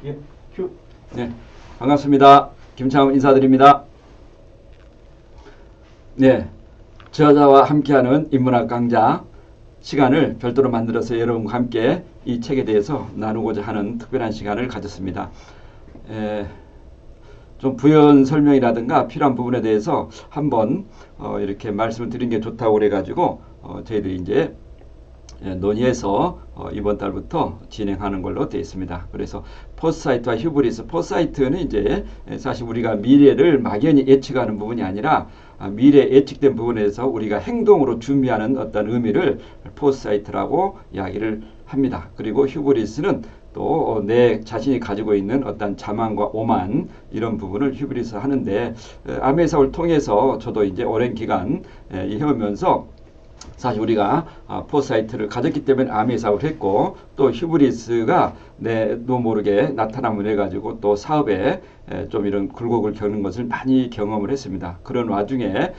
예, 큐. 네, 반갑습니다. 김창훈 인사드립니다. 네, 저자와 함께하는 인문학 강좌 시간을 별도로 만들어서 여러분과 함께 이 책에 대해서 나누고자 하는 특별한 시간을 가졌습니다. 에, 좀 부연 설명이라든가 필요한 부분에 대해서 한번 이렇게 말씀을 드린 게 좋다고 그래가지고 저희들이 이제 논의해서 이번 달부터 진행하는 걸로 되어 있습니다. 그래서 포스사이트와 휴브리스, 포스사이트는 이제 사실 우리가 미래를 막연히 예측하는 부분이 아니라 미래 예측된 부분에서 우리가 행동으로 준비하는 어떤 의미를 포스사이트라고 이야기를 합니다. 그리고 휴브리스는 또 내 자신이 가지고 있는 어떤 자만과 오만 이런 부분을 휴브리스 하는데 아메사를 통해서 저도 이제 오랜 기간 해오면서 사실 우리가 포사이트를 가졌기 때문에 아메 사업을 했고 또 휴브리스가 내도 모르게 나타남을 해가지고 또 사업에 좀 이런 굴곡을 겪는 것을 많이 경험을 했습니다. 그런 와중에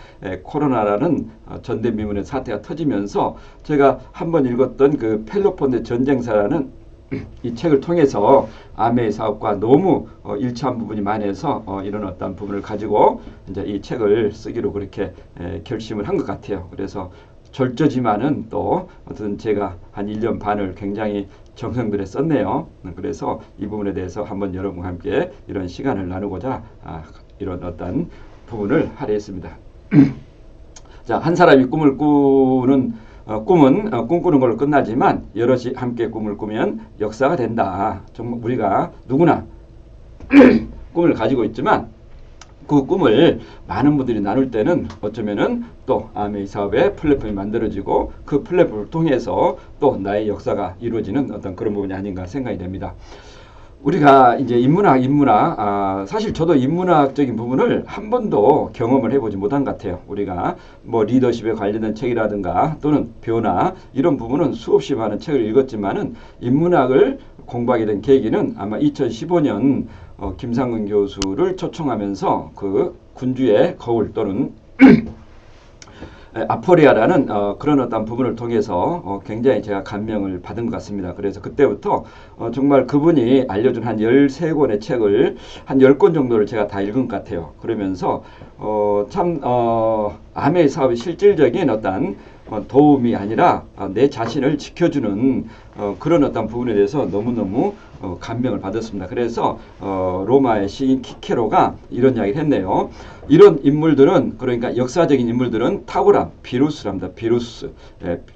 코로나라는 전대미문의 사태가 터지면서 제가 한번 읽었던 그 펠로폰네 전쟁사라는 이 책을 통해서 아메의 사업과 너무 일치한 부분이 많이 해서 이런 어떤 부분을 가지고 이제 이 책을 쓰기로 그렇게 결심을 한 것 같아요. 그래서 절저지만은 또 어떤 제가 한 1년 반을 굉장히 정성 들여 썼네요. 그래서 이 부분에 대해서 한번 여러분과 함께 이런 시간을 나누고자 이런 어떤 부분을 하려 했습니다. 자, 한 사람이 꿈을 꾸는 꿈은 꿈꾸는 걸로 끝나지만 여럿이 함께 꿈을 꾸면 역사가 된다. 정말 우리가 누구나 꿈을 가지고 있지만 그 꿈을 많은 분들이 나눌 때는 어쩌면은 또 아메이 사업의 플랫폼이 만들어지고 그 플랫폼을 통해서 또 나의 역사가 이루어지는 어떤 그런 부분이 아닌가 생각이 됩니다. 우리가 이제 인문학, 사실 저도 인문학적인 부분을 한 번도 경험을 해보지 못한 것 같아요. 우리가 뭐 리더십에 관련된 책이라든가 또는 변화 이런 부분은 수없이 많은 책을 읽었지만은 인문학을 공부하게 된 계기는 아마 2015년 김상근 교수를 초청하면서 그 군주의 거울 또는 아포리아라는 그런 어떤 부분을 통해서 굉장히 제가 감명을 받은 것 같습니다. 그래서 그때부터 정말 그분이 알려준 한 13권의 책을 한 10권 정도를 제가 다 읽은 것 같아요. 그러면서 참 아메의 사업의 실질적인 어떤 도움이 아니라 내 자신을 지켜주는 그런 어떤 부분에 대해서 너무너무 감명을 받았습니다. 그래서 로마의 시인 키케로가 이런 이야기를 했네요. 이런 인물들은 그러니까 역사적인 인물들은 탁월함, 비루스랍니다. 비루스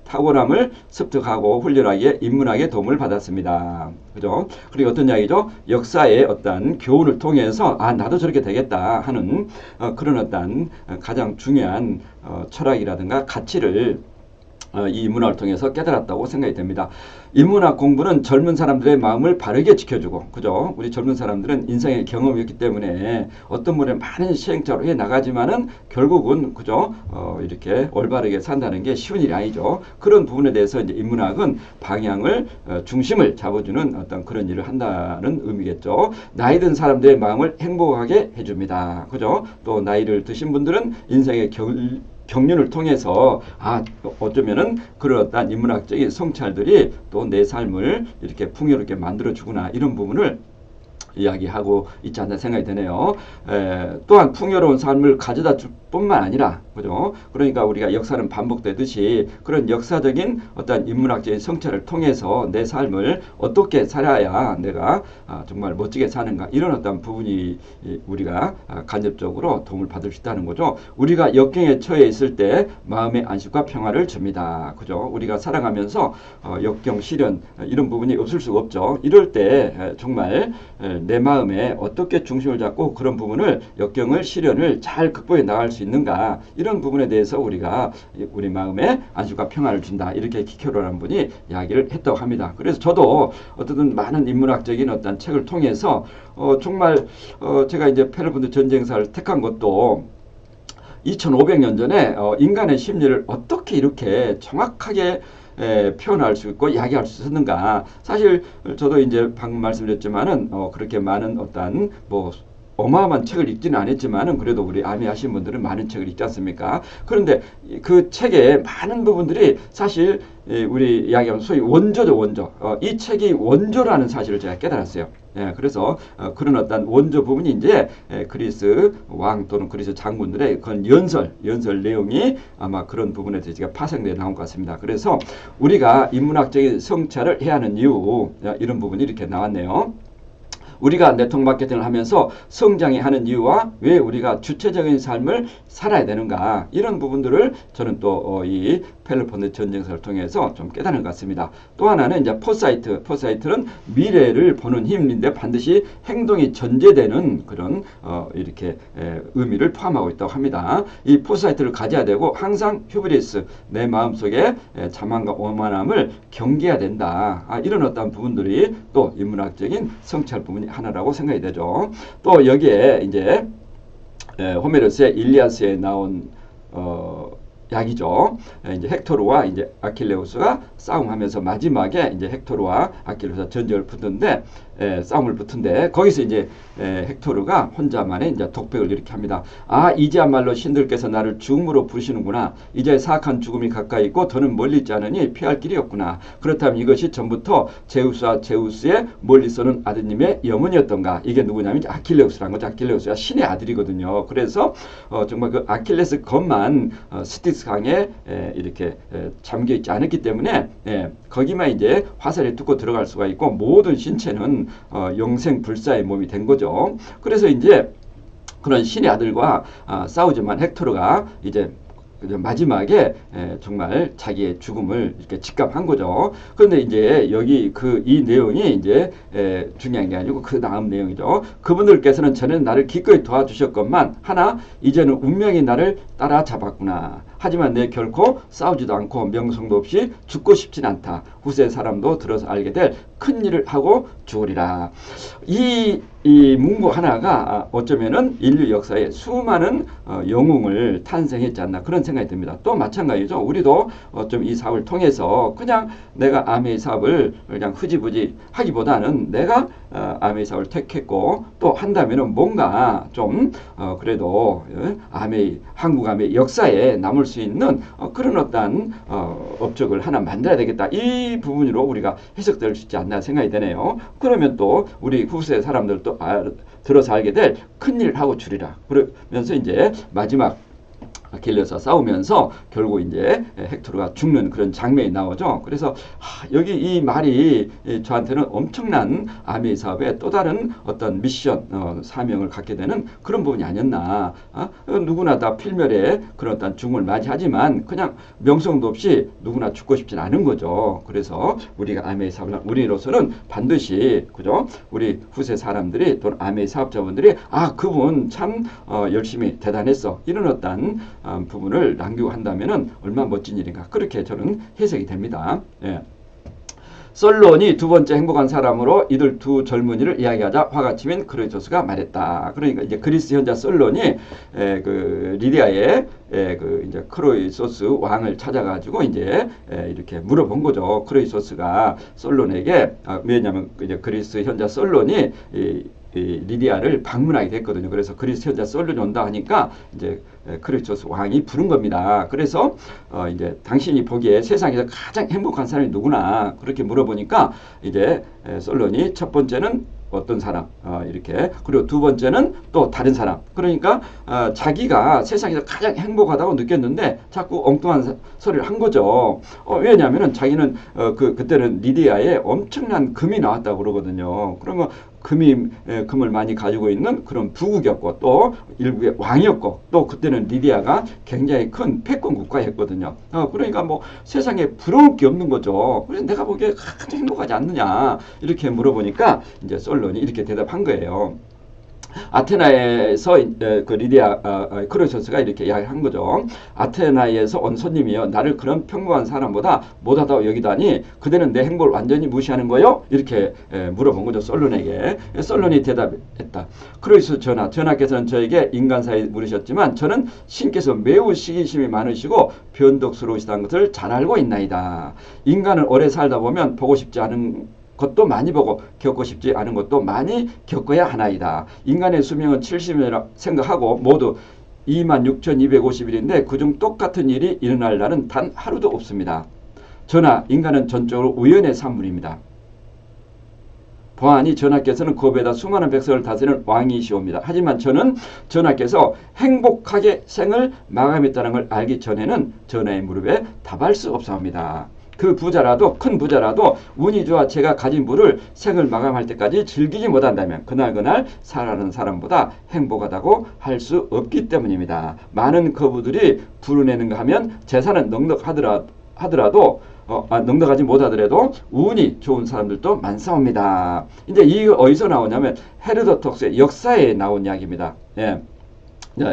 탁월함을 습득하고 훈련하기에 인문학의 도움을 받았습니다. 그죠? 그리고 어떤 이야기죠? 역사의 어떤 교훈을 통해서 나도 저렇게 되겠다 하는 그런 어떤 가장 중요한 철학이라든가 가치를 이 인문학을 통해서 깨달았다고 생각이 됩니다. 인문학 공부는 젊은 사람들의 마음을 바르게 지켜주고, 그죠? 우리 젊은 사람들은 인생의 경험이 있기 때문에 어떤 분의 많은 시행착오를 해 나가지만은 결국은, 그죠? 이렇게 올바르게 산다는 게 쉬운 일이 아니죠. 그런 부분에 대해서 이제 인문학은 방향을, 중심을 잡아주는 어떤 그런 일을 한다는 의미겠죠. 나이 든 사람들의 마음을 행복하게 해줍니다. 그죠? 또 나이를 드신 분들은 인생의 경륜을 통해서 어쩌면은 그런 어떤 인문학적인 성찰들이 또 내 삶을 이렇게 풍요롭게 만들어주구나 이런 부분을 이야기하고 있지 않나 생각이 드네요. 또한 풍요로운 삶을 가져다 줄 뿐만 아니라, 그죠? 그러니까 우리가 역사는 반복되듯이 그런 역사적인 어떤 인문학적인 성찰을 통해서 내 삶을 어떻게 살아야 내가 정말 멋지게 사는가 이런 어떤 부분이 우리가 간접적으로 도움을 받을 수 있다는 거죠. 우리가 역경에 처해 있을 때 마음의 안식과 평화를 줍니다. 그죠? 우리가 살아가면서 역경, 시련 이런 부분이 없을 수가 없죠. 이럴 때 정말 내 마음에 어떻게 중심을 잡고 그런 부분을 역경을 시련을 잘 극복해 나갈 수 있는가 이런 부분에 대해서 우리가 우리 마음에 안식과 평화를 준다 이렇게 키케로라는 분이 이야기를 했다고 합니다. 그래서 저도 어쨌든 많은 인문학적인 어떤 책을 통해서 정말 제가 이제 펠로폰네 전쟁사를 택한 것도 2500년 전에 인간의 심리를 어떻게 이렇게 정확하게 표현할 수 있고 이야기할 수 있었는가. 사실 저도 이제 방금 말씀드렸지만은 그렇게 많은 어떤 뭐 어마어마한 책을 읽지는 않았지만은 그래도 우리 아미 하신 분들은 많은 책을 읽지 않습니까? 그런데 그 책의 많은 부분들이 사실 우리 이야기하면 소위 원조죠, 원조. 이 책이 원조라는 사실을 제가 깨달았어요. 예, 그래서 그런 어떤 원조 부분이 이제 그리스 왕 또는 그리스 장군들의 그런 연설 내용이 아마 그런 부분에 대해서 제가 파생되어 나온 것 같습니다. 그래서 우리가 인문학적인 성찰을 해야 하는 이유, 이런 부분이 이렇게 나왔네요. 우리가 네트워크 마케팅을 하면서 성장해 하는 이유와 왜 우리가 주체적인 삶을 살아야 되는가, 이런 부분들을 저는 또 이 펠로폰네 전쟁사를 통해서 좀 깨달은 것 같습니다. 또 하나는 이제 포사이트는 미래를 보는 힘인데 반드시 행동이 전제되는 그런 이렇게 의미를 포함하고 있다고 합니다. 이 포사이트를 가져야 되고 항상 휴브리스, 내 마음속에 자만과 오만함을 경계해야 된다. 이런 어떤 부분들이 또 인문학적인 성찰 부분이 하나라고 생각이 되죠. 또 여기에 이제 호메로스의 일리아스에 나온 약이죠. 이제 헥토르와 이제 아킬레우스가 싸움하면서 마지막에 이제 헥토르와 아킬레우스가 전쟁을 붙는데 싸움을 붙은데 거기서 이제 헥토르가 혼자만의 이제 독백을 이렇게 합니다. 아, 이제야말로 신들께서 나를 죽음으로 부르시는구나. 이제 사악한 죽음이 가까이 있고 더는 멀리 있지 않으니 피할 길이 없구나. 그렇다면 이것이 전부터 제우스와 제우스의 멀리 쏘는 아드님의 염원이었던가. 이게 누구냐면 아킬레우스라는 거죠. 아킬레우스가 신의 아들이거든요. 그래서 정말 그 아킬레스 건만 스티스 강에 이렇게 잠겨 있지 않았기 때문에 거기만 이제 화살이 뚫고 들어갈 수가 있고 모든 신체는 영생 불사의 몸이 된 거죠. 그래서 이제 그런 신의 아들과 싸우지만 헥토르가 이제 마지막에 정말 자기의 죽음을 이렇게 직감한 거죠. 그런데 이제 여기 이 내용이 이제 중요한 게 아니고 그 다음 내용이죠. 그분들께서는 전에 나를 기꺼이 도와주셨건만 하나 이제는 운명이 나를 따라잡았구나. 하지만 내 결코 싸우지도 않고 명성도 없이 죽고 싶진 않다. 후세 사람도 들어서 알게 될 큰 일을 하고 죽으리라. 이 문구 하나가 어쩌면은 인류 역사에 수많은 영웅을 탄생했지 않나, 그런 생각이 듭니다. 또 마찬가지죠. 우리도 좀 이 사업을 통해서 그냥 내가 아메이 사업을 그냥 흐지부지 하기보다는 내가 아메이 사업을 택했고 또 한다면은 뭔가 좀 그래도 한국 아메이 역사에 남을 수 있는 그런 어떤 업적을 하나 만들어야 되겠다. 이 부분으로 우리가 해석될 수 있지 않나 생각이 되네요. 그러면 또 우리 후세 사람들도 들어서 알게 될 큰일을 하고 주리라. 그러면서 이제 마지막 아킬레스와 싸우면서 결국 이제 헥토르가 죽는 그런 장면이 나오죠. 그래서 여기 이 말이 저한테는 엄청난 아메이 사업의 또 다른 어떤 미션, 사명을 갖게 되는 그런 부분이 아니었나. 누구나 다 필멸의 그런 어떤 죽음을 맞이하지만 그냥 명성도 없이 누구나 죽고 싶진 않은 거죠. 그래서 우리가 아메이 사업을 우리로서는 반드시 그죠? 우리 후세 사람들이 또는 아메이 사업자분들이 그분 참 열심히 대단했어. 이런 어떤 부분을 남기고 한다면은 얼마나 멋진 일인가, 그렇게 저는 해석이 됩니다. 솔론이 두 번째 행복한 사람으로 이들 두 젊은이를 이야기하자 화가 치민 크로이토스가 말했다. 그러니까 이제 그리스 현자 솔론이 그 리디아의 그 이제 크로이소스 왕을 찾아가지고 이제 이렇게 물어본 거죠. 크로이소스가 솔론에게 왜냐하면 이제 그리스 현자 솔론이 이 리디아를 방문하게 됐거든요. 그래서 그리스 현자 솔론이 온다 하니까 이제 크로이소스 왕이 부른 겁니다. 그래서 이제 당신이 보기에 세상에서 가장 행복한 사람이 누구나 그렇게 물어보니까 이제 솔론이 첫 번째는 어떤 사람 이렇게, 그리고 두 번째는 또 다른 사람. 그러니까 자기가 세상에서 가장 행복하다고 느꼈는데 자꾸 엉뚱한 소리를 한 거죠. 왜냐하면은 자기는 그때는 리디아에 엄청난 금이 나왔다고 그러거든요. 그러면 금을 많이 가지고 있는 그런 부국이었고 또 일국의 왕이었고 또 그때는 리디아가 굉장히 큰 패권 국가였거든요. 그러니까 뭐 세상에 부러울 게 없는 거죠. 그래서 내가 보기에 가장 행복하지 않느냐 이렇게 물어보니까 이제 솔론이 이렇게 대답한 거예요. 아테나에서 그 리디아 크로이소스가 이렇게 이야기를 한 거죠. 아테나에서 온 손님이요, 나를 그런 평범한 사람보다 못하다고 여기다니 그대는 내 행복을 완전히 무시하는 거요? 이렇게 물어본 거죠. 솔론에게. 솔론이 대답했다. 크로이소스 전하께서는 저에게 인간사에 물으셨지만 저는 신께서 매우 시기심이 많으시고 변덕스러우시다는 것을 잘 알고 있나이다. 인간은 오래 살다 보면 보고 싶지 않은 것도 많이 보고 겪고 싶지 않은 것도 많이 겪어야 하나이다. 인간의 수명은 70년이라 생각하고 모두 26,250일인데 그중 똑같은 일이 일어날 날은 단 하루도 없습니다. 전하, 인간은 전적으로 우연의 산물입니다. 보아하니 전하께서는 그 법에다 수많은 백성을 다스리는 왕이시옵니다. 하지만 저는 전하께서 행복하게 생을 마감했다는 걸 알기 전에는 전하의 무릎에 답할 수 없사옵니다. 그 부자라도 큰 부자라도 운이 좋아 제가 가진 부를 생을 마감할 때까지 즐기지 못한다면 그날 살아가는 사람보다 행복하다고 할 수 없기 때문입니다. 많은 거부들이 부르내는가 하면 재산은 넉넉하더라도 넉넉하지 못하더라도 운이 좋은 사람들도 많사옵니다. 이제 이게 어디서 나오냐면 헤로도토스의 역사에 나온 이야기입니다. 예.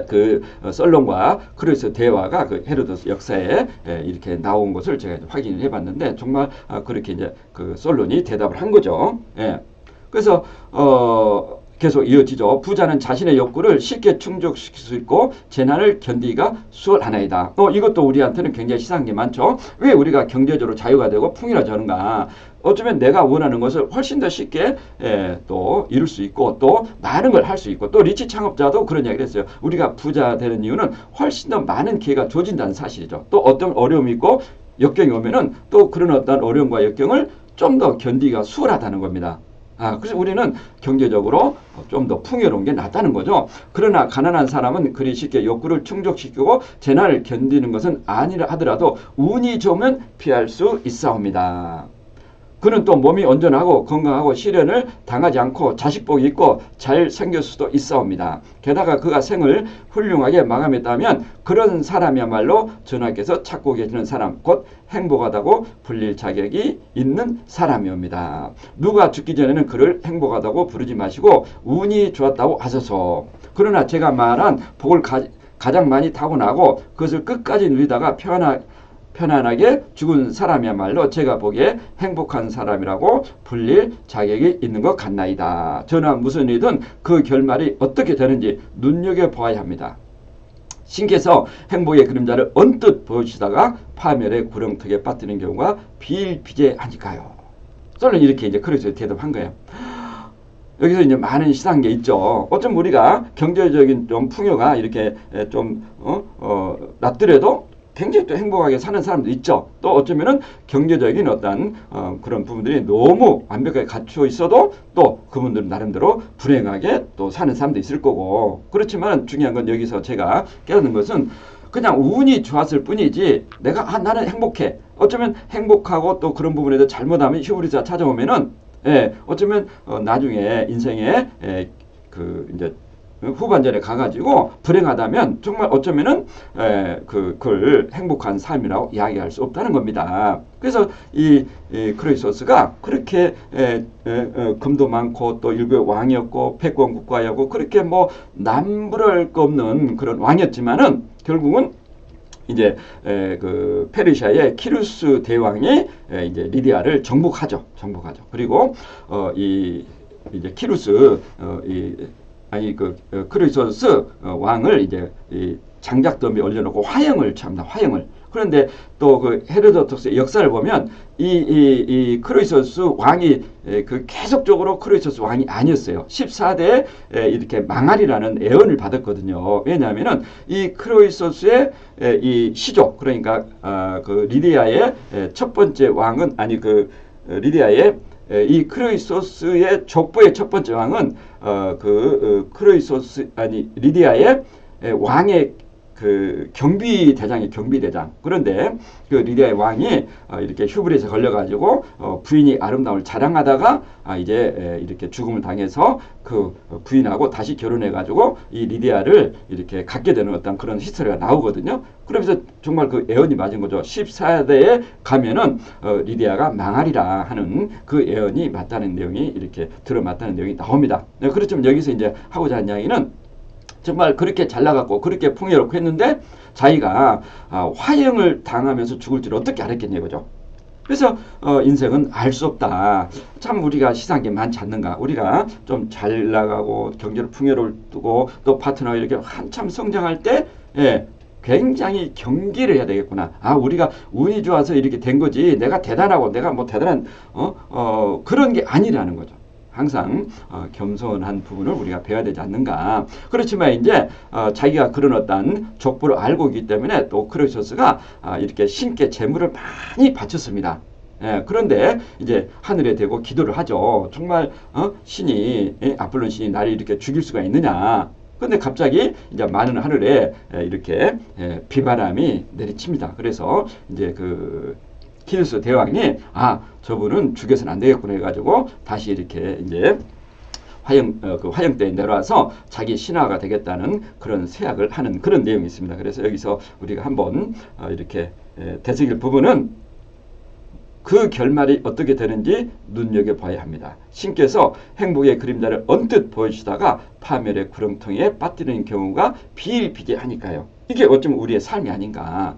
그 솔론과 크루스 대화가 그 헤로도스 역사에 이렇게 나온 것을 제가 확인을 해봤는데 정말 그렇게 이제 그 솔론이 대답을 한 거죠. 예. 그래서 계속 이어지죠. 부자는 자신의 욕구를 쉽게 충족시킬 수 있고 재난을 견디기가 수월하나이다. 이것도 우리한테는 굉장히 시사한 게 많죠. 왜 우리가 경제적으로 자유가 되고 풍요로워지는가? 어쩌면 내가 원하는 것을 훨씬 더 쉽게 또 이룰 수 있고 또 많은 걸 할 수 있고 또 리치 창업자도 그런 이야기를 했어요. 우리가 부자 되는 이유는 훨씬 더 많은 기회가 주어진다는 사실이죠. 또 어떤 어려움이 있고 역경이 오면은 또 그런 어떤 어려움과 역경을 좀 더 견디기가 수월하다는 겁니다. 그래서 우리는 경제적으로 좀 더 풍요로운 게 낫다는 거죠. 그러나 가난한 사람은 그리 쉽게 욕구를 충족시키고 재난을 견디는 것은 아니라 하더라도 운이 좋으면 피할 수 있사옵니다. 그는 또 몸이 온전하고 건강하고 시련을 당하지 않고 자식복이 있고 잘 생길 수도 있사옵니다. 게다가 그가 생을 훌륭하게 마감했다면 그런 사람이야말로 전하께서 찾고 계시는 사람, 곧 행복하다고 불릴 자격이 있는 사람이옵니다. 누가 죽기 전에는 그를 행복하다고 부르지 마시고 운이 좋았다고 하소서. 그러나 제가 말한 복을 가장 많이 타고나고 그것을 끝까지 누리다가 편안하게 죽은 사람이야말로 제가 보기에 행복한 사람이라고 불릴 자격이 있는 것 같나이다. 저는 무슨 일이든 그 결말이 어떻게 되는지 눈여겨보아야 합니다. 신께서 행복의 그림자를 언뜻 보여주시다가 파멸의 구렁텅이에 빠뜨리는 경우가 비일비재하니까요. 저는 이렇게 이제 그래서 대답한 거예요. 여기서 이제 많은 시사한 게 있죠. 어쩜 우리가 경제적인 좀 풍요가 이렇게 좀 낮더라도 굉장히 또 행복하게 사는 사람도 있죠. 또 어쩌면은 경제적인 어떤 그런 부분들이 너무 완벽하게 갖추어 있어도 또 그분들은 나름대로 불행하게 또 사는 사람도 있을 거고. 그렇지만 중요한 건 여기서 제가 깨닫는 것은 그냥 운이 좋았을 뿐이지 내가 나는 행복해. 어쩌면 행복하고 또 그런 부분에도 잘못하면 휴브리스가 찾아오면은 어쩌면 나중에 인생에 이제 후반전에 가가지고 불행하다면 정말 어쩌면은 그걸 행복한 삶이라고 이야기할 수 없다는 겁니다. 그래서 이 크로이소스가 그렇게 금도 많고 또 일국의 왕이었고 패권 국가였고 그렇게 뭐 남부를 거 없는 그런 왕이었지만은 결국은 이제 그 페르시아의 키루스 대왕이 이제 리디아를 정복하죠. 그리고 이제 키루스 크로이소스 왕을 이제 장작더미에 올려놓고 화형을 찹니다. 화형을. 그런데 또 그 헤로도토스의 역사를 보면 이 크로이소스 왕이 계속적으로 크로이소스 왕이 아니었어요. 14대에 이렇게 망하리라는 예언을 받았거든요. 왜냐하면은 이 크로이소스의 이 시조, 그러니까 그 리디아의 첫 번째 왕은 리디아의 이 크로이소스의 족보의 첫 번째 왕은 리디아의 왕의 그 경비대장. 그런데 그 리디아의 왕이 이렇게 휴브리스에 걸려가지고 부인이 아름다움을 자랑하다가 이제 이렇게 죽음을 당해서 그 부인하고 다시 결혼해가지고 이 리디아를 이렇게 갖게 되는 어떤 그런 히스토리가 나오거든요. 그러면서 정말 그 예언이 맞은 거죠. 14대에 가면은 리디아가 망하리라 하는 그 예언이 맞다는 내용이 이렇게 들어맞다는 내용이 나옵니다. 그렇지만 여기서 이제 하고자 하는 이야기는 정말 그렇게 잘 나갔고 그렇게 풍요롭고 했는데 자기가 화형을 당하면서 죽을 줄 어떻게 알았겠냐 이거죠. 그래서 인생은 알 수 없다. 참 우리가 시사한 게 많지 않는가. 우리가 좀 잘 나가고 경제로 풍요로울 두고 또 파트너가 이렇게 한참 성장할 때 굉장히 경계를 해야 되겠구나. 아, 우리가 운이 좋아서 이렇게 된 거지. 내가 대단하고 내가 뭐 대단한 그런 게 아니라는 거죠. 항상 겸손한 부분을 우리가 배워야 되지 않는가. 그렇지만 이제 자기가 그런 어떤 족보를 알고 있기 때문에 또 크로이서스가 이렇게 신께 재물을 많이 바쳤습니다. 예, 그런데 이제 하늘에 대고 기도를 하죠. 정말 신이 아폴론 신이 나를 이렇게 죽일 수가 있느냐. 근데 갑자기 이제 많은 하늘에 이렇게 비바람이 내리칩니다. 그래서 이제 그 키루스 대왕이 저분은 죽여서는 안 되겠구나 해가지고 다시 이렇게 이제 그 화형대에 내려와서 자기 신하가 되겠다는 그런 세약을 하는 그런 내용이 있습니다. 그래서 여기서 우리가 한번 이렇게 되새길 부분은 그 결말이 어떻게 되는지 눈여겨봐야 합니다. 신께서 행복의 그림자를 언뜻 보여주시다가 파멸의 구렁텅이에 빠뜨리는 경우가 비일비재하니까요. 이게 어쩌면 우리의 삶이 아닌가.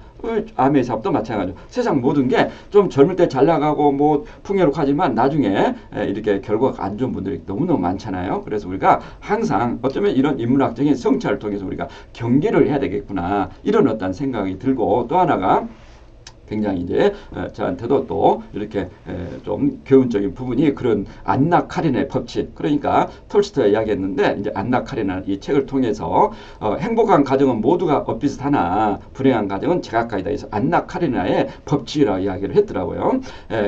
암의 사업도 마찬가지로 세상 모든 게 좀 젊을 때 잘 나가고 뭐 풍요롭하지만 나중에 이렇게 결과가 안 좋은 분들이 너무너무 많잖아요. 그래서 우리가 항상 어쩌면 이런 인문학적인 성찰을 통해서 우리가 경계를 해야 되겠구나. 이런 어떤 생각이 들고 또 하나가 굉장히 이제 저한테도 또 이렇게 좀 교훈적인 부분이 그런 안나 카리나의 법칙, 그러니까 톨스토이가 이야기했는데 이제 안나 카리나 이 책을 통해서 행복한 가정은 모두가 엇비슷하나 불행한 가정은 제각각이다. 그래서 안나 카리나의 법칙이라고 이야기를 했더라고요.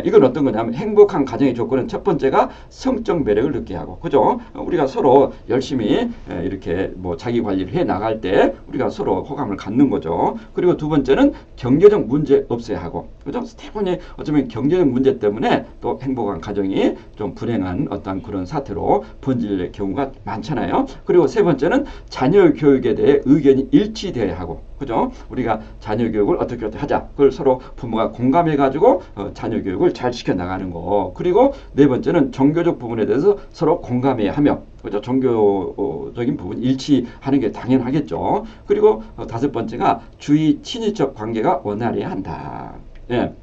이건 어떤 거냐면 행복한 가정의 조건은 첫 번째가 성적 매력을 느끼게 하고, 그죠? 우리가 서로 열심히 이렇게 뭐 자기 관리를 해 나갈 때 우리가 서로 호감을 갖는 거죠. 그리고 두 번째는 경제적 문제 없애 하고, 그죠? 스테판이 어쩌면 경제적 문제 때문에 또 행복한 가정이 좀 불행한 어떤 그런 사태로 번질 경우가 많잖아요. 그리고 세 번째는 자녀 교육에 대해 의견이 일치되어야 하고, 그죠? 우리가 자녀 교육을 어떻게 하자. 그걸 서로 부모가 공감해 가지고 자녀 교육을 잘 시켜 나가는 거. 그리고 네 번째는 종교적 부분에 대해서 서로 공감해야 하며, 그죠? 종교적인 부분 일치하는 게 당연하겠죠. 그리고 다섯 번째가 주의 친인척 관계가 원활해야 한다. 예.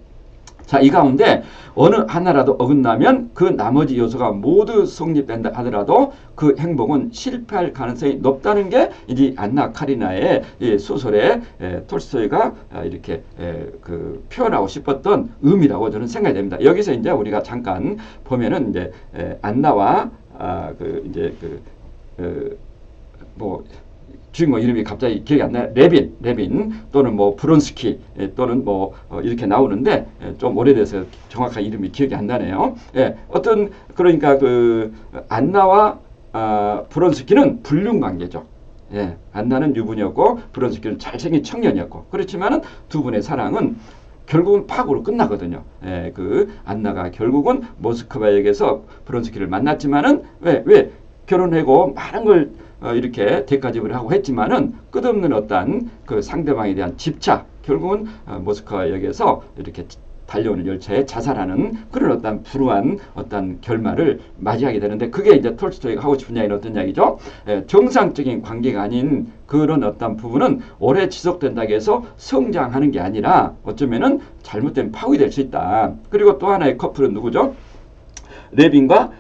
자, 이 가운데 어느 하나라도 어긋나면 그 나머지 요소가 모두 성립된다 하더라도 그 행복은 실패할 가능성이 높다는 게 이 안나 카리나의 이 소설에 톨스토이가 이렇게 그 표현하고 싶었던 의미라고 저는 생각이 됩니다. 여기서 이제 우리가 잠깐 보면은 이제 안나와 뭐 주인공 이름이 갑자기 기억이 안 나요. 레빈 또는 뭐 브론스키 또는 뭐 이렇게 나오는데 좀 오래돼서 정확한 이름이 기억이 안 나네요. 어떤 그러니까 그 안나와 브론스키는 불륜 관계죠. 안나는 유부녀였고 브론스키는 잘생긴 청년이었고, 그렇지만은 두 분의 사랑은 결국은 파국으로 끝나거든요. 그 안나가 결국은 모스크바역에서 브론스키를 만났지만은 왜 결혼하고 많은 걸 이렇게 대가집을 하고 했지만은 끝없는 어떤 그 상대방에 대한 집착, 결국은 모스크바역에서 이렇게 달려오는 열차에 자살하는 그런 어떤 불우한 어떤 결말을 맞이하게 되는데, 그게 이제 톨스토이가 하고 싶은 이야기는 어떤 이야기죠? 정상적인 관계가 아닌 그런 어떤 부분은 오래 지속된다고 해서 성장하는 게 아니라 어쩌면은 잘못된 파국이 될 수 있다. 그리고 또 하나의 커플은 누구죠? 레빈과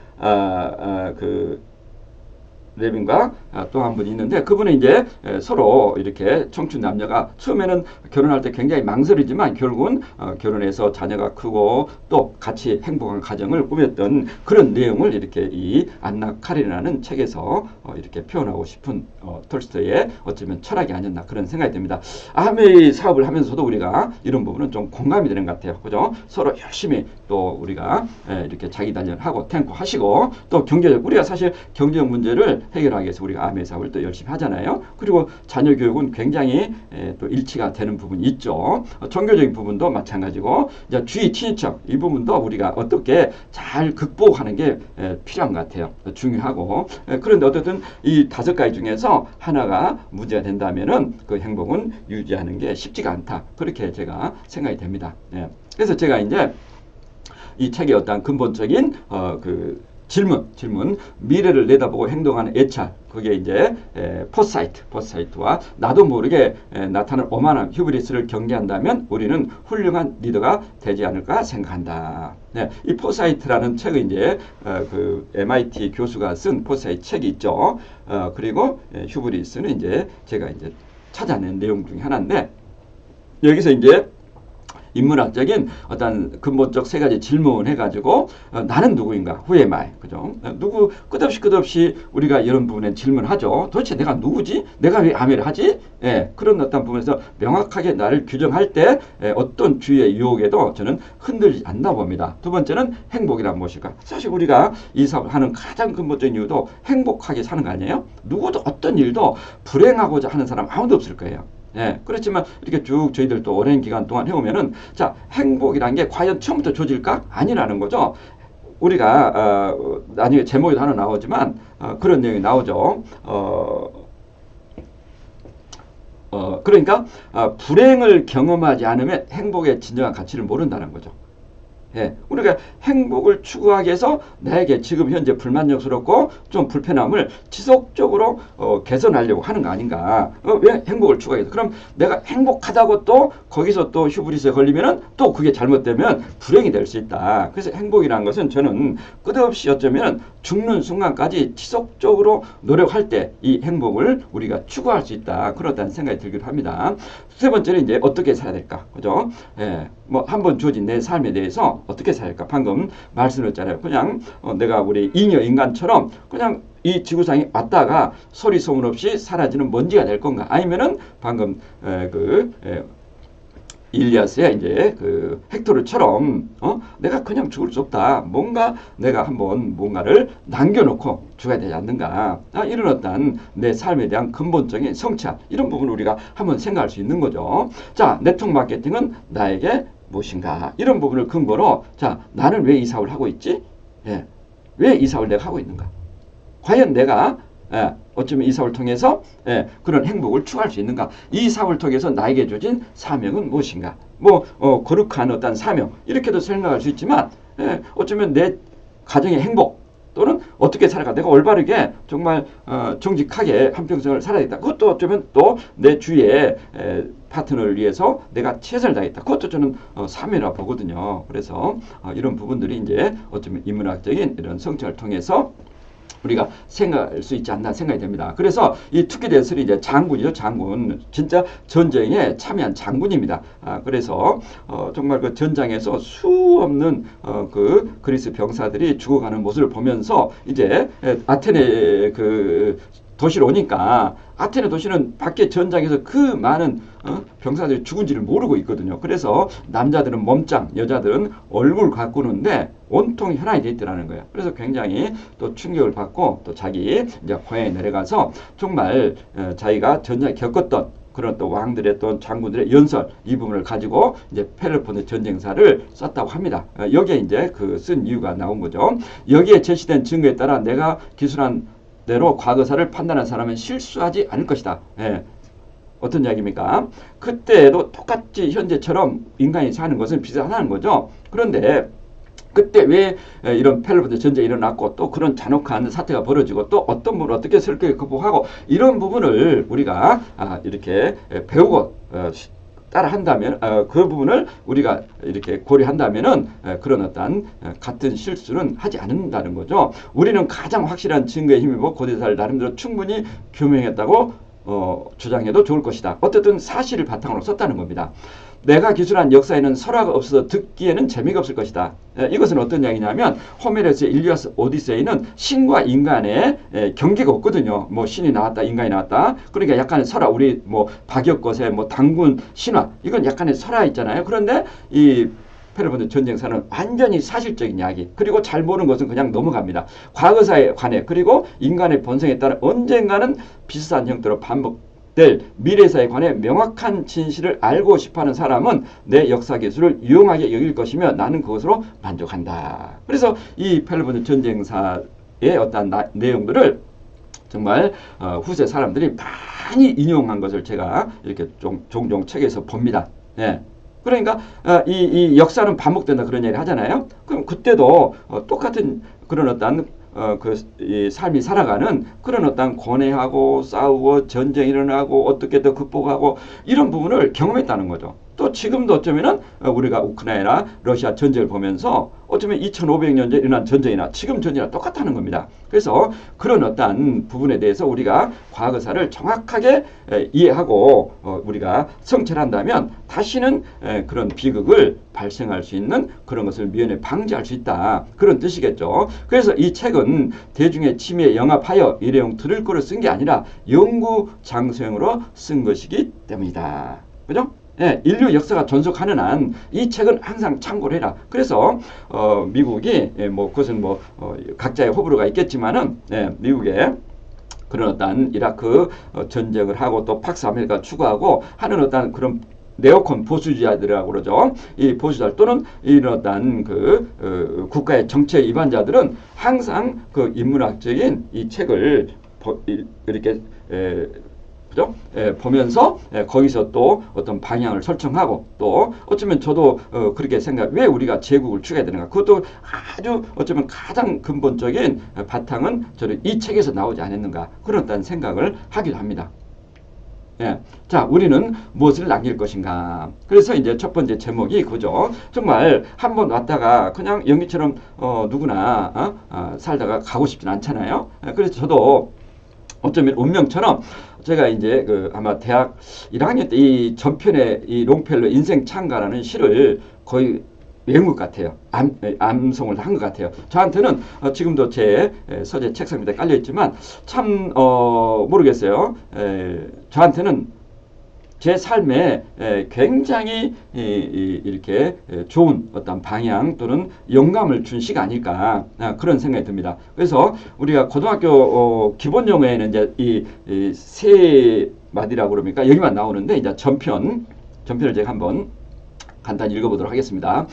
또 한 분이 있는데, 그분은 이제 서로 이렇게 청춘 남녀가 처음에는 결혼할 때 굉장히 망설이지만 결국은 결혼해서 자녀가 크고 또 같이 행복한 가정을 꾸몄던 그런 내용을 이렇게 이 안나 카리나라는 책에서 이렇게 표현하고 싶은 톨스토이의 어쩌면 철학이 아니었나 그런 생각이 듭니다. 암의 사업을 하면서도 우리가 이런 부분은 좀 공감이 되는 것 같아요. 그죠? 서로 열심히 또 우리가 이렇게 자기 단련하고 탱고 하시고, 또 경제적, 우리가 사실 경제적 문제를 해결하기 위해서 우리가 암의 사업을 또 열심히 하잖아요. 그리고 자녀 교육은 굉장히 또 일치가 되는 부분이 있죠. 종교적인 부분도 마찬가지고, 이제 주의 친인척 이 부분도 우리가 어떻게 잘 극복하는 게 필요한 것 같아요. 중요하고. 그런데 어쨌든 이 다섯 가지 중에서 하나가 문제가 된다면은 그 행복은 유지하는 게 쉽지가 않다. 그렇게 제가 생각이 됩니다. 그래서 제가 이제 이 책의 어떤 근본적인 그 질문, 미래를 내다보고 행동하는 애찰, 그게 이제 포사이트와 나도 모르게 나타나는 오만함, 휴브리스를 경계한다면 우리는 훌륭한 리더가 되지 않을까 생각한다. 이 포사이트라는 책은 이제 그 MIT 교수가 쓴 포사이트 책이 있죠. 그리고 휴브리스는 이제 제가 이제 찾아낸 내용 중에 하나인데, 여기서 이제 인문학적인 어떤 근본적 세 가지 질문 해가지고 나는 누구인가? Who am I? 그죠? 누구 끝없이 우리가 이런 부분에 질문하죠. 도대체 내가 누구지? 내가 왜 아메를 하지? 예, 그런 어떤 부분에서 명확하게 나를 규정할 때 어떤 주위의 유혹에도 저는 흔들리지 않나 봅니다. 두 번째는 행복이란 무엇일까? 사실 우리가 이 사업을 하는 가장 근본적인 이유도 행복하게 사는 거 아니에요? 누구도 어떤 일도 불행하고자 하는 사람 아무도 없을 거예요. 예, 그렇지만 이렇게 쭉 저희들도 오랜 기간 동안 해오면은, 자, 행복이란 게 과연 처음부터 조질까? 아니라는 거죠. 우리가 나중에 제목에도 하나 나오지만 그런 내용이 나오죠. 그러니까 불행을 경험하지 않으면 행복의 진정한 가치를 모른다는 거죠. 예, 우리가 행복을 추구하기 위해서 나에게 지금 현재 불만족스럽고 좀 불편함을 지속적으로 개선하려고 하는 거 아닌가. 왜 행복을 추구하겠어? 그럼 내가 행복하다고 또 거기서 또 휴브리스에 걸리면은 또 그게 잘못되면 불행이 될 수 있다. 그래서 행복이라는 것은 저는 끝없이 어쩌면 죽는 순간까지 지속적으로 노력할 때 이 행복을 우리가 추구할 수 있다. 그렇다는 생각이 들기도 합니다. 세 번째는 이제 어떻게 살아야 될까? 그죠? 예, 뭐 한 번 주어진 내 삶에 대해서 어떻게 살까? 방금 말씀드렸잖아요. 그냥 내가 우리 잉여 인간처럼 그냥 이 지구상에 왔다가 소리 소문 없이 사라지는 먼지가 될 건가? 아니면은 방금 일리아스의 이제 그 헥토르처럼 내가 그냥 죽을 수 없다. 뭔가 내가 한번 뭔가를 남겨놓고 죽어야 되지 않는가. 이런 어떤 내 삶에 대한 근본적인 성찰, 이런 부분을 우리가 한번 생각할 수 있는 거죠. 자, 네트워크 마케팅은 나에게 무엇인가? 이런 부분을 근거로, 자, 나는 왜 이 사업을 하고 있지? 예, 왜 이 사업을 내가 하고 있는가? 과연 내가 어쩌면 이 사업을 통해서 그런 행복을 추구할 수 있는가? 이 사업을 통해서 나에게 주어진 사명은 무엇인가? 뭐 거룩한 어떤 사명, 이렇게도 생각할 수 있지만, 어쩌면 내 가정의 행복 또는 어떻게 살아가, 내가 올바르게 정말 정직하게 한평생을 살아야겠다. 그것도 어쩌면 또 내 주위의 파트너를 위해서 내가 최선을 다하겠다. 그것도 저는 사명이라고 보거든요. 그래서 이런 부분들이 이제 어쩌면 인문학적인 이런 성찰을 통해서 우리가 생각할 수 있지 않나 생각이 됩니다. 그래서 이 투키데스는 이제 장군이죠. 장군. 진짜 전쟁에 참여한 장군입니다. 그래서 정말 그 전장에서 수없는 그 그리스 병사들이 죽어가는 모습을 보면서 이제 아테네 그 도시로 오니까, 아테네 도시는 밖에 전장에서 그 많은 병사들이 죽은지를 모르고 있거든요. 그래서 남자들은 몸짱, 여자들은 얼굴 가꾸는데 온통 혈안이 돼 있더라는 거예요. 그래서 굉장히 또 충격을 받고 또 자기 이제 고향에 내려가서 정말 자기가 전장에 겪었던 그런 또 왕들의 또 장군들의 연설, 이 부분을 가지고 이제 펠로폰네소 전쟁사를 썼다고 합니다. 여기에 이제 그 쓴 이유가 나온 거죠. 여기에 제시된 증거에 따라 내가 기술한 대로 과거사를 판단한 사람은 실수하지 않을 것이다. 예. 어떤 이야기입니까? 그때도 똑같이 현재처럼 인간이 사는 것은 비슷하다는 거죠. 그런데 그때 왜 이런 펠로폰네소 전쟁이 일어났고 또 그런 잔혹한 사태가 벌어지고 또 어떤 분을 어떻게 슬프게 극복하고, 이런 부분을 우리가 이렇게 배우고 따라 한다면, 그 부분을 우리가 이렇게 고려한다면은 그런 어떤 같은 실수는 하지 않는다는 거죠. 우리는 가장 확실한 증거에 힘입어 고대사를 나름대로 충분히 규명했다고 주장해도 좋을 것이다. 어쨌든 사실을 바탕으로 썼다는 겁니다. 내가 기술한 역사에는 설화가 없어서 듣기에는 재미가 없을 것이다. 이것은 어떤 이야기냐면, 호메로스의 일리아스 오디세이는 신과 인간의 경계가 없거든요. 뭐 신이 나왔다, 인간이 나왔다. 그러니까 약간의 설화, 우리 뭐 박역거세, 뭐 당군 신화, 이건 약간의 설화 있잖아요. 그런데 이 펠로폰네소 전쟁사는 완전히 사실적인 이야기, 그리고 잘 모르는 것은 그냥 넘어갑니다. 과거사에 관해, 그리고 인간의 본성에 따라 언젠가는 비슷한 형태로 반복될 미래사에 관해 명확한 진실을 알고 싶어하는 사람은 내 역사 기술을 유용하게 여길 것이며 나는 그것으로 만족한다. 그래서 이 펠로폰네소 전쟁사의 어떤 내용들을 정말 후세 사람들이 많이 인용한 것을 제가 이렇게 종종 책에서 봅니다. 예. 그러니까 이 역사는 반복된다, 그런 얘기를 하잖아요. 그럼 그때도 똑같은 그런 어떤 이 삶이 살아가는 그런 어떤 고뇌하고 싸우고 전쟁이 일어나고 어떻게 더 극복하고 이런 부분을 경험했다는 거죠. 또 지금도 어쩌면은 우리가 우크라이나 러시아 전쟁을 보면서 어쩌면 2500년 전에 일어난 전쟁이나 지금 전쟁이나 똑같다는 겁니다. 그래서 그런 어떠한 부분에 대해서 우리가 과거사를 정확하게 이해하고 우리가 성찰한다면 다시는 그런 비극을 발생할 수 있는 그런 것을 미연에 방지할 수 있다. 그런 뜻이겠죠. 그래서 이 책은 대중의 취미에 영합하여 일회용 들을 거를 쓴 게 아니라 연구 장소용으로 쓴 것이기 때문이다. 그죠? 예, 인류 역사가 존속하는 한 이 책은 항상 참고를 해라. 그래서 미국이 뭐 그것은 뭐 각자의 호불호가 있겠지만은 미국의 그런 어떤 이라크 전쟁을 하고 또 팍스 아메리카 추구하고 하는 어떤 그런 네오콘 보수주의자들이라고 그러죠. 이 보수자 또는 이런 어떤 국가의 정책 위반자들은 항상 그 인문학적인 이 책을 이렇게 그죠? 보면서 거기서 또 어떤 방향을 설정하고 또 어쩌면 저도 그렇게 왜 우리가 제국을 추구해야 되는가? 그것도 아주 어쩌면 가장 근본적인 바탕은 저는 이 책에서 나오지 않았는가? 그런 어떤 생각을 하기도 합니다. 예. 자, 우리는 무엇을 남길 것인가? 그래서 이제 첫 번째 제목이 그죠. 정말 한번 왔다가 그냥 영희처럼 누구나 살다가 가고 싶진 않잖아요. 그래서 저도 어쩌면 운명처럼 제가 이제 아마 대학 1학년 때 이 전편의 이 롱펠러 인생 창가라는 시를 거의 외운 것 같아요. 암송을 한 것 같아요. 저한테는 지금도 제 서재 책상 밑에 깔려 있지만 참 모르겠어요. 저한테는 제 삶에 굉장히 이렇게 좋은 어떤 방향 또는 영감을 준 시가 아닐까 그런 생각이 듭니다. 그래서 우리가 고등학교 기본 영어에는 이제 이 세 마디라고 그럽니까? 여기만 나오는데 이제 전편을 제가 한번 간단히 읽어보도록 하겠습니다.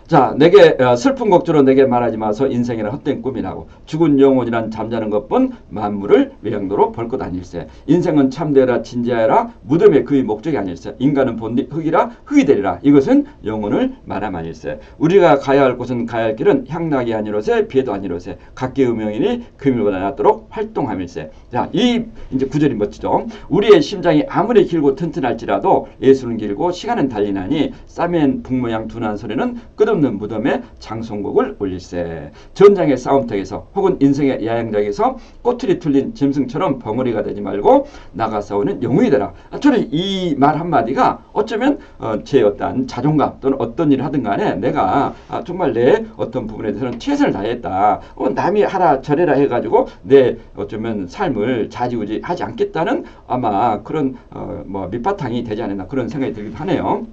자, 내게 슬픈 곡조로 내게 말하지 마소. 인생이란 헛된 꿈이라고. 죽은 영혼이란 잠자는 것뿐 만물을 외양도로 볼 것 아닐세. 인생은 참되라 진지하라. 무덤에 그의 목적이 아닐세. 인간은 본디 흙이라 흙이 되리라. 이것은 영혼을 말함 아닐세. 우리가 가야 할 곳은 가야 할 길은 향락이 아니로세 비에도 아니로세. 각기 음영이니 금일보다 낫도록 활동함일세. 자, 이 이제 구절이 멋지죠. 우리의 심장이 아무리 길고 튼튼할지라도 예술은 길고 시간은 달리나니 싸맨 북모양 둔한 소리는 끝없는 무덤에 장송곡을 올릴세. 전장의 싸움터에서 혹은 인생의 야영장에서 꼬투리 툴린 짐승처럼 벙어리가 되지 말고 나가 싸우는 영웅이 되라. 저는 이 말 한마디가 어쩌면 제 어떤 자존감 또는 어떤 일을 하든 간에 내가 정말 내 어떤 부분에 대해서는 최선을 다했다. 남이 하라 저래라 해가지고 내 어쩌면 삶을 좌지우지 하지 않겠다는 아마 그런 뭐 밑바탕이 되지 않았나 그런 생각이 들기도 하네요.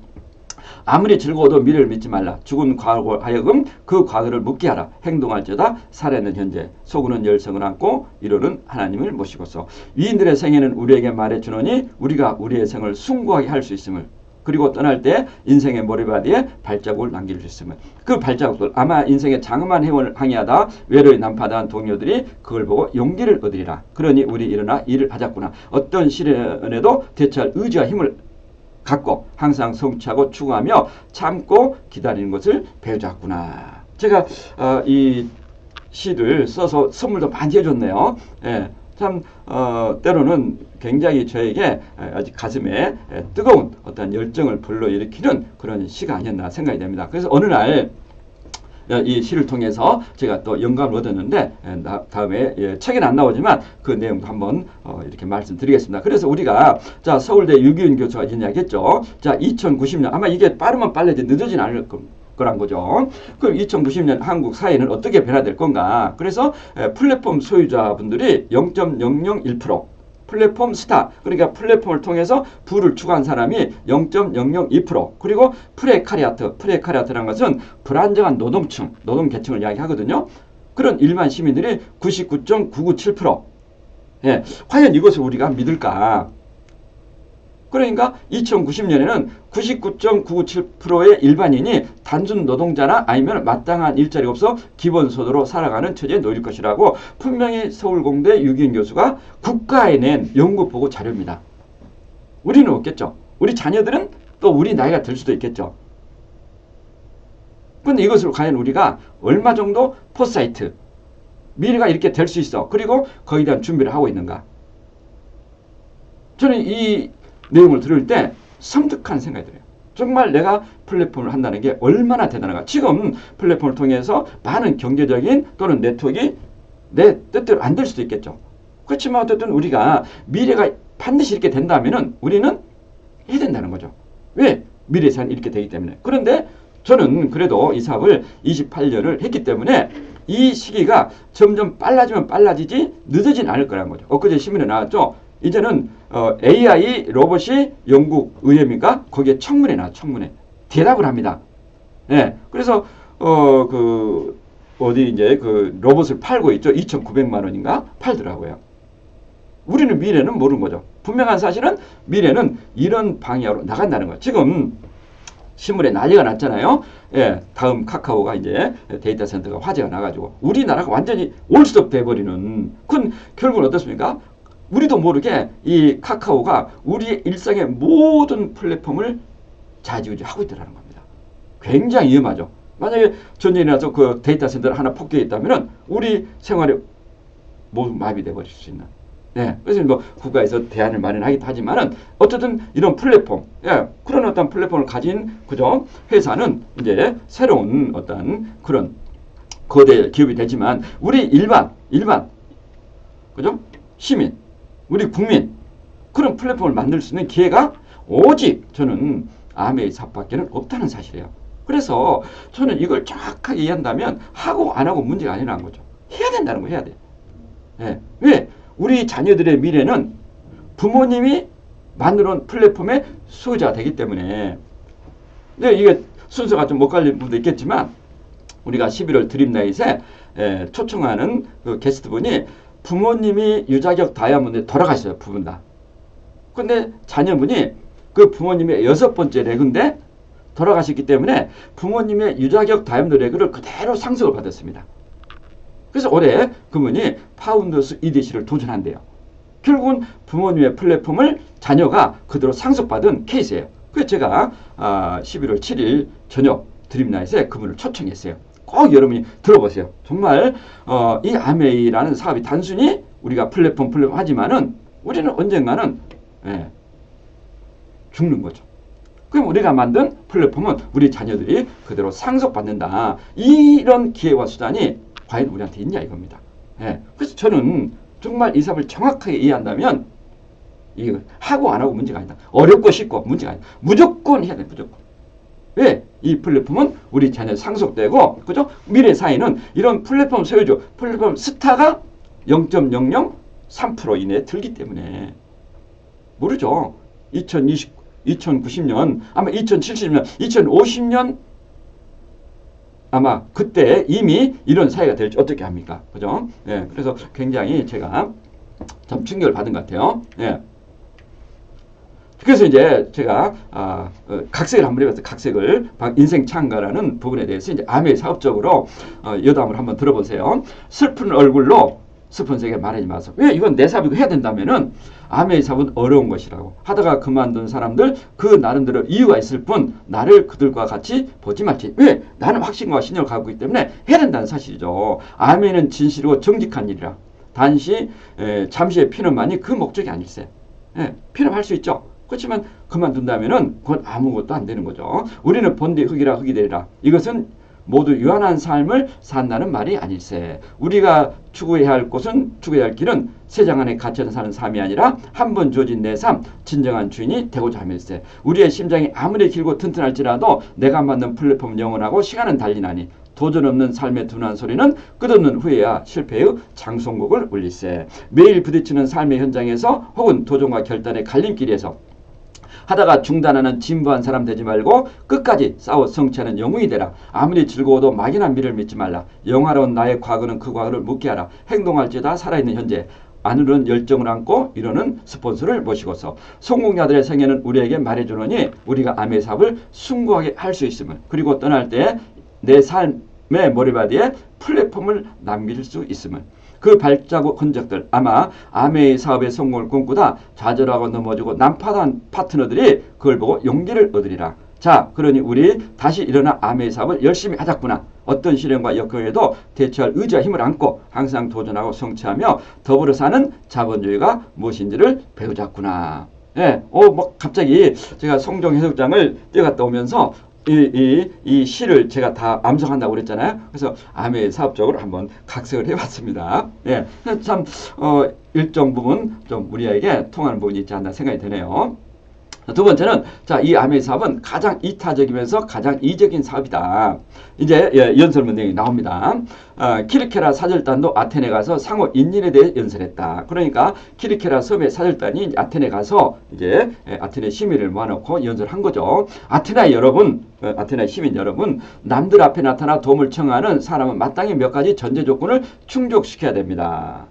아무리 즐거워도 미래를 믿지 말라. 죽은 과거 하여금 그 과거를 묻게 하라. 행동할지어다 살아있는 현재 속으는 열성을 안고 이루는 하나님을 모시고서 위인들의 생애는 우리에게 말해주노니 우리가 우리의 생을 숭고하게 할 수 있음을 그리고 떠날 때 인생의 머리바디에 발자국을 남길 수 있음을 그 발자국들 아마 인생의 장엄한 해원을 항해하다 외로이 난파당한 동료들이 그걸 보고 용기를 얻으리라. 그러니 우리 일어나 일을 하자꾸나. 어떤 시련에도 대처할 의지와 힘을 갖고 항상 성취하고 추구하며 참고 기다리는 것을 배우자꾸나. 제가 이 시를 써서 선물도 많이 해줬네요. 예, 참 때로는 굉장히 저에게 아주 가슴에 뜨거운 어떤 열정을 불러일으키는 그런 시가 아니었나 생각이 됩니다. 그래서 어느 날 이 시를 통해서 제가 또 영감을 얻었는데 다음에 책에는 안 나오지만 그 내용도 한번 이렇게 말씀드리겠습니다. 그래서 우리가 자 서울대 유기윤 교수가 이야기했죠. 자 2090년 아마 이게 빠르면 빨라지 늦어지는 않을 거란 거죠. 그럼 2090년 한국 사회는 어떻게 변화될 건가? 그래서 플랫폼 소유자분들이 0.001% 플랫폼 스타 그러니까 플랫폼을 통해서 부를 추구한 사람이 0.002% 그리고 프레카리아트라는 것은 불안정한 노동층 노동계층을 이야기하거든요. 그런 일반 시민들이 99.997% 예, 과연 이것을 우리가 믿을까? 그러니까 2090년에는 99.997%의 일반인이 단순 노동자나 아니면 마땅한 일자리가 없어 기본소득으로 살아가는 처지에 놓일 것이라고 분명히 서울공대 유기윤 교수가 국가에 낸 연구보고 자료입니다. 우리는 없겠죠. 우리 자녀들은 또 우리 나이가 들 수도 있겠죠. 그런데 이것을 과연 우리가 얼마 정도 포사이트 미래가 이렇게 될 수 있어. 그리고 거기에 대한 준비를 하고 있는가. 저는 이 내용을 들을 때 섬뜩한 생각이 들어요. 정말 내가 플랫폼을 한다는 게 얼마나 대단한가. 지금 플랫폼을 통해서 많은 경제적인 또는 네트워크가 내 뜻대로 안 될 수도 있겠죠. 그렇지만 어쨌든 우리가 미래가 반드시 이렇게 된다면은 우리는 해야 된다는 거죠. 왜? 미래 예산이 이렇게 되기 때문에. 그런데 저는 그래도 이 사업을 28년을 했기 때문에 이 시기가 점점 빨라지면 빨라지지 늦어지진 않을 거라는 거죠. 엊그제 신문에 나왔죠. 이제는 AI 로봇이 영국 의회입니까? 거기에 청문회 나왔죠. 청문회. 대답을 합니다. 예. 그래서 어디 이제 그 로봇을 팔고 있죠. 2,900만 원인가 팔더라고요. 우리는 미래는 모르는 거죠. 분명한 사실은 미래는 이런 방향으로 나간다는 거예요. 지금 신문에 난리가 났잖아요. 예, 다음 카카오가 이제 데이터 센터가 화제가 나가지고 우리나라가 완전히 올스톱 돼버리는. 그건 결국은 어떻습니까? 우리도 모르게 이 카카오가 우리의 일상의 모든 플랫폼을 좌지우지하고 있다는 겁니다. 굉장히 위험하죠. 만약에 전쟁이 나서 그 데이터 센터를 하나 폭격했다면 우리 생활에 모두 마비돼 버릴 수 있는. 네, 그래서 뭐 국가에서 대안을 마련하기도 하지만은 어쨌든 이런 플랫폼, 예, 그런 어떤 플랫폼을 가진 그죠 회사는 이제 새로운 어떤 그런 거대 기업이 되지만 우리 일반 그죠 시민, 우리 국민 그런 플랫폼을 만들 수 있는 기회가 오직 저는 아메이 사업밖에는 없다는 사실이에요. 그래서 저는 이걸 정확하게 이해한다면 하고 안 하고 문제가 아니라는 거죠. 해야 된다는 거 해야 돼. 예, 왜? 우리 자녀들의 미래는 부모님이 만들어놓은 플랫폼의 수호자가 되기 때문에. 근데 이게 순서가 좀 못 갈린 분도 있겠지만 우리가 11월 드림나잇에 초청하는 그 게스트분이 부모님이 유자격 다이아몬드에 돌아가셨어요. 부분 다. 근데 자녀분이 그 부모님의 6번째 레그인데 돌아가셨기 때문에 부모님의 유자격 다이아몬드 레그를 그대로 상속을 받았습니다. 그래서 올해 그분이 파운더스 EDC를 도전한대요. 결국은 부모님의 플랫폼을 자녀가 그대로 상속받은 케이스예요. 그래서 제가 11월 7일 저녁 드림나잇에 그분을 초청했어요. 꼭 여러분이 들어보세요. 정말 이 아메이라는 사업이 단순히 우리가 플랫폼 하지만은 우리는 언젠가는 죽는 거죠. 그럼 우리가 만든 플랫폼은 우리 자녀들이 그대로 상속받는다. 이런 기회와 수단이 과연 우리한테 있냐 이겁니다. 예. 그래서 저는 정말 이 사업을 정확하게 이해한다면 이거 하고 안 하고 문제가 아니다. 어렵고 쉽고 문제가 아니다. 무조건 해야 돼. 무조건. 왜? 이 플랫폼은 우리 자녀 상속되고 그죠? 미래 사회는 이런 플랫폼 소유주, 플랫폼 스타가 0.003% 이내에 들기 때문에 모르죠. 2090년 아마 2070년 2050년 아마 그때 이미 이런 사회가 될지 어떻게 합니까? 그죠? 예, 그래서 굉장히 제가 좀 충격을 받은 것 같아요. 예. 그래서 이제 제가 각색을 한번 해봤어요. 각색을 인생 창가라는 부분에 대해서 이제 아메이 사업적으로 여담을 한번 들어보세요. 슬픈 얼굴로 슬픈 세계 말하지 마세요. 왜? 이건 내 사업이고 해야 된다면은 아메이 사업은 어려운 것이라고. 하다가 그만둔 사람들 그 나름대로 이유가 있을 뿐 나를 그들과 같이 보지 말지. 왜? 나는 확신과 신념을 갖고 있기 때문에 해야 된다는 사실이죠. 아메이는 진실이고 정직한 일이라. 단지 잠시의 피눈만이 그 목적이 아닐세. 피눈할 수 있죠. 그렇지만 그만둔다면은 그건 아무것도 안 되는 거죠. 우리는 본디 흙이라 흙이 되리라. 이것은 모두 유한한 삶을 산다는 말이 아닐세. 우리가 추구해야 할 곳은 추구해야 할 길은 세상 안에 갇혀서 사는 삶이 아니라 한 번 주어진 내 삶, 진정한 주인이 되고자 함일세. 우리의 심장이 아무리 길고 튼튼할지라도 내가 만든 플랫폼은 영원하고 시간은 달리나니 도전 없는 삶의 둔한 소리는 끝없는 후회야 실패의 장송곡을 울리세. 매일 부딪히는 삶의 현장에서 혹은 도전과 결단의 갈림길에서 하다가 중단하는 진부한 사람 되지 말고 끝까지 싸워 성취하는 영웅이 되라. 아무리 즐거워도 막연한 미래를 믿지 말라. 영화로운 나의 과거는 그 과거를 묻게 하라. 행동할지다 살아있는 현재. 안으로는 열정을 안고 이루는 스폰서를 모시고서 성공자들의 생애는 우리에게 말해주노니 우리가 아메이 사업을 숭고하게 할 수 있음을, 그리고 떠날 때 내 삶의 머리바디에 플랫폼을 남길 수 있음을, 그 발자국 흔적들, 아마 아메이 사업의 성공을 꿈꾸다 좌절하고 넘어지고 난파한 파트너들이 그걸 보고 용기를 얻으리라. 자, 그러니 우리 다시 일어나 아메이 사업을 열심히 하자꾸나. 어떤 시련과 역경에도 대처할 의지와 힘을 안고 항상 도전하고 성취하며 더불어 사는 자본주의가 무엇인지를 배우자꾸나. 예, 뭐 갑자기 제가 성종 해수욕장을 뛰어갔다 오면서 이 시를 제가 다 암송한다고 그랬잖아요. 그래서 아메 사업적으로 한번 각색을 해봤습니다. 예, 참 일정 부분 좀 우리에게 통하는 부분이 있지 않나 생각이 드네요. 두 번째는 자, 이 아메 사업은 가장 이타적이면서 가장 이적인 사업이다. 이제 연설문 내용이 나옵니다. 키르케라 사절단도 아테네 가서 상호 인연에 대해 연설했다. 그러니까 키르케라 섬의 사절단이 아테네 가서 이제 아테네 시민을 모아놓고 연설한 거죠. 아테네 여러분, 아테네 시민 여러분, 남들 앞에 나타나 도움을 청하는 사람은 마땅히 몇 가지 전제 조건을 충족시켜야 됩니다.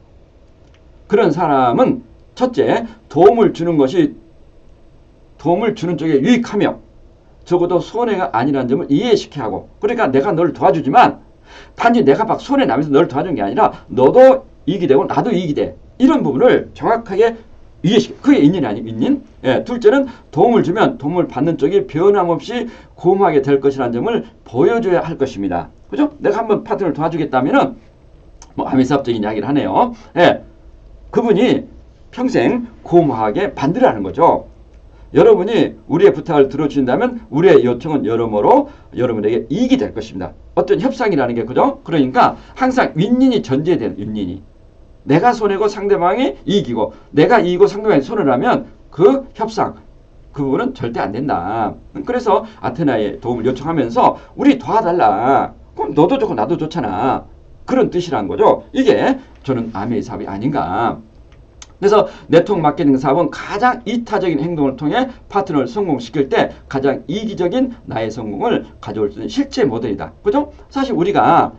그런 사람은 첫째, 도움을 주는 쪽에 유익하며 적어도 손해가 아니라는 점을 이해시켜야 하고, 그러니까 내가 널 도와주지만 단지 내가 막 손해 나면서 널 도와준 게 아니라 너도 이익이 되고 나도 이익이 돼. 이런 부분을 정확하게 이해시켜. 그게 인연이 아니에요. 인연. 예, 둘째는 도움을 주면 도움을 받는 쪽이 변함없이 고마하게 될 것이라는 점을 보여줘야 할 것입니다. 그죠? 내가 한번 파트너를 도와주겠다면은 뭐 아미사업적인 이야기를 하네요. 예, 그분이 평생 고마하게 만들라는 거죠. 여러분이 우리의 부탁을 들어주신다면 우리의 요청은 여러모로 여러분에게 이익이 될 것입니다. 어떤 협상이라는 게 그죠? 그러니까 항상 윈윈이 전제되는 윈윈이. 내가 손해고 상대방이 이익이고 내가 이익이고 상대방이 손해라면 그 협상 그 부분은 절대 안 된다. 그래서 아테나에 도움을 요청하면서 우리 도와달라. 그럼 너도 좋고 나도 좋잖아. 그런 뜻이란 거죠. 이게 저는 아메의 사업이 아닌가. 그래서 네트워크 마케팅 사업은 가장 이타적인 행동을 통해 파트너를 성공시킬 때 가장 이기적인 나의 성공을 가져올 수 있는 실제 모델이다. 그죠? 사실 우리가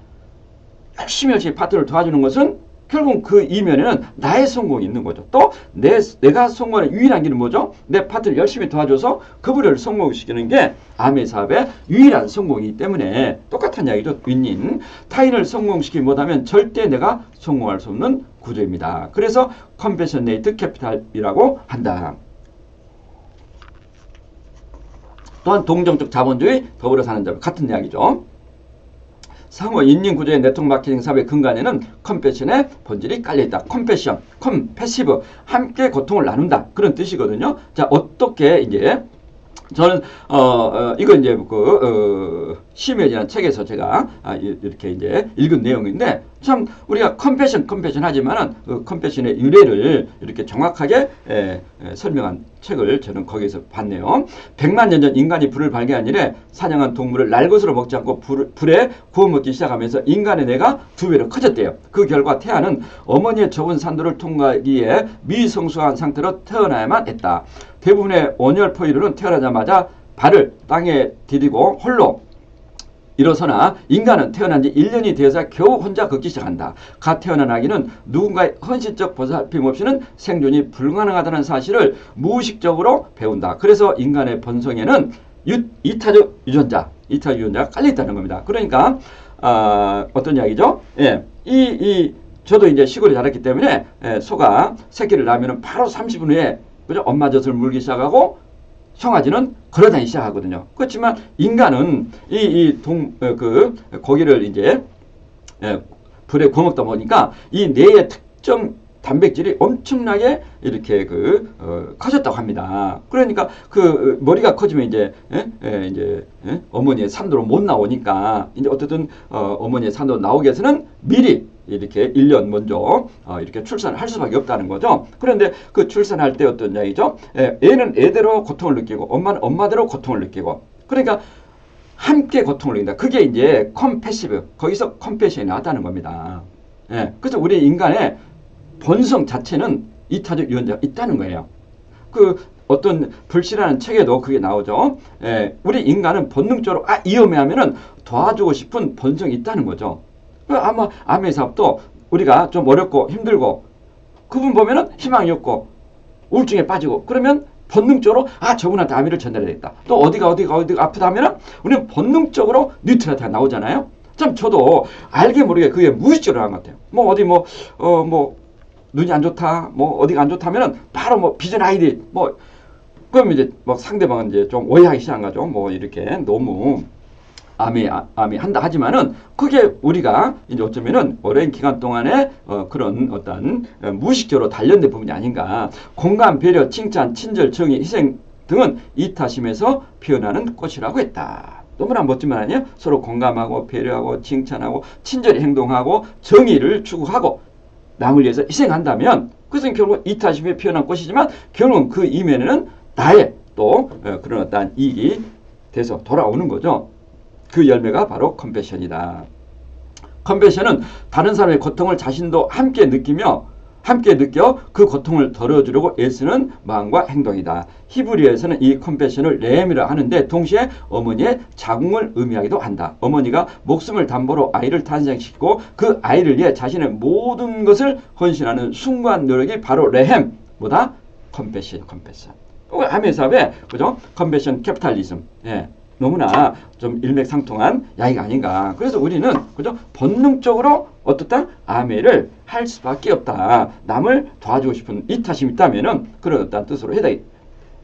열심히 파트너를 도와주는 것은 결국 그 이면에는 나의 성공이 있는 거죠. 또 내가 성공하는 유일한 길은 뭐죠? 내 파트너를 열심히 도와줘서 그분을 성공시키는 게 아메 사업의 유일한 성공이기 때문에 똑같은 이야기죠. 윈윈. 타인을 성공시키지 못하면 절대 내가 성공할 수 없는 구조입니다. 그래서 컴패셔네이트 캐피탈이라고 한다. 또한 동정적 자본주의, 더불어 사는 자본 같은 이야기죠. 상호 인린 구조의 네트워크 마케팅 사업의 근간에는 컴패션의 본질이 깔려있다. 컴패션, 컴패시브, 함께 고통을 나눈다. 그런 뜻이거든요. 자, 어떻게 이제 저는 이거 이제 심해지는 책에서 제가 이렇게 이제 읽은 내용인데 참 우리가 컴패션 하지만은 그 컴패션의 유래를 이렇게 정확하게 설명한 책을 저는 거기에서 봤네요. 100만 년 전 인간이 불을 발견한 이래 사냥한 동물을 날것으로 먹지 않고 불에 구워 먹기 시작하면서 인간의 뇌가 2배로 커졌대요. 그 결과 태아는 어머니의 좁은 산도를 통과하기에 미성숙한 상태로 태어나야만 했다. 대부분의 온열포유류는 태어나자마자 발을 땅에 디디고 홀로 일어서나 인간은 태어난 지 1년이 되어서 겨우 혼자 걷기 시작한다. 갓 태어난 아기는 누군가의 헌신적 보살핌 없이는 생존이 불가능하다는 사실을 무의식적으로 배운다. 그래서 인간의 본성에는 이타적 유전자가 깔려있다는 겁니다. 그러니까 어떤 이야기죠? 예, 저도 이제 시골에 자랐기 때문에 소가 새끼를 낳으면 바로 30분 후에 그죠? 엄마 젖을 물기 시작하고 송아지는 걸어다니기 시작하거든요. 그렇지만 인간은 고기를 이제 불에 구워 먹다 보니까 이 뇌의 특정 단백질이 엄청나게 이렇게 커졌다고 합니다. 그러니까 그 머리가 커지면 이제 어머니의 산도로 못 나오니까 이제 어쨌든 어머니의 산도로 나오기 위해서는 미리 이렇게 1년 먼저 이렇게 출산을 할 수밖에 없다는 거죠. 그런데 그 출산할 때 어떤 이야기죠? 애는 애대로 고통을 느끼고 엄마는 엄마대로 고통을 느끼고 그러니까 함께 고통을 느낀다. 그게 이제 컴패시브 거기서 컴패션이 나왔다는 겁니다. 그래서 우리 인간의 본성 자체는 이타적 유전자가 있다는 거예요. 그 어떤 불씨라는 책에도 그게 나오죠. 우리 인간은 본능적으로 위험해하면은 도와주고 싶은 본성이 있다는 거죠. 아마 암의 사업도 우리가 좀 어렵고 힘들고 그분 보면은 희망이 없고 우울증에 빠지고 그러면 본능적으로 저분한테 암의를 전달해야겠다. 또 어디가 아프다 하면은 우리는 본능적으로 뉴트럴한테 나오잖아요. 참 저도 알게 모르게 그게 무의식적으로 한 것 같아요. 눈이 안 좋다, 어디가 안 좋다면은 바로 비전 아이디 그럼 이제 상대방은 이제 좀 오해하기 시작한 거죠. 이렇게 너무 암이 한다 하지만은 그게 우리가 이제 어쩌면은 오랜 기간 동안에 그런 어떤 무의식적으로 단련된 부분이 아닌가. 공감, 배려, 칭찬, 친절, 정의, 희생 등은 이타심에서 피어나는 꽃이라고 했다. 너무나 멋진 말 아니에요? 서로 공감하고 배려하고 칭찬하고 친절히 행동하고 정의를 추구하고 남을 위해서 희생한다면 그것은 결국 이타심에 피어난 꽃이지만 결국은 그 이면에는 나의 또 그런 어떤 이익이 돼서 돌아오는 거죠. 그 열매가 바로 컴패션이다. 컴패션은 다른 사람의 고통을 자신도 함께 느끼며 함께 느껴 그 고통을 덜어주려고 애쓰는 마음과 행동이다. 히브리어에서는 이 컴패션을 레헴이라 하는데 동시에 어머니의 자궁을 의미하기도 한다. 어머니가 목숨을 담보로 아이를 탄생시키고 그 아이를 위해 자신의 모든 것을 헌신하는 숭고한 노력이 바로 레헴. 뭐다? 컴패션. 암의 사업에 그죠? 컴패션 캐피탈리즘. 예. 너무나 좀 일맥상통한 이야기가 아닌가. 그래서 우리는 그죠? 본능적으로 어떻다? 아메를 할 수밖에 없다. 남을 도와주고 싶은 이타심이 있다면은 그런 어떤 뜻으로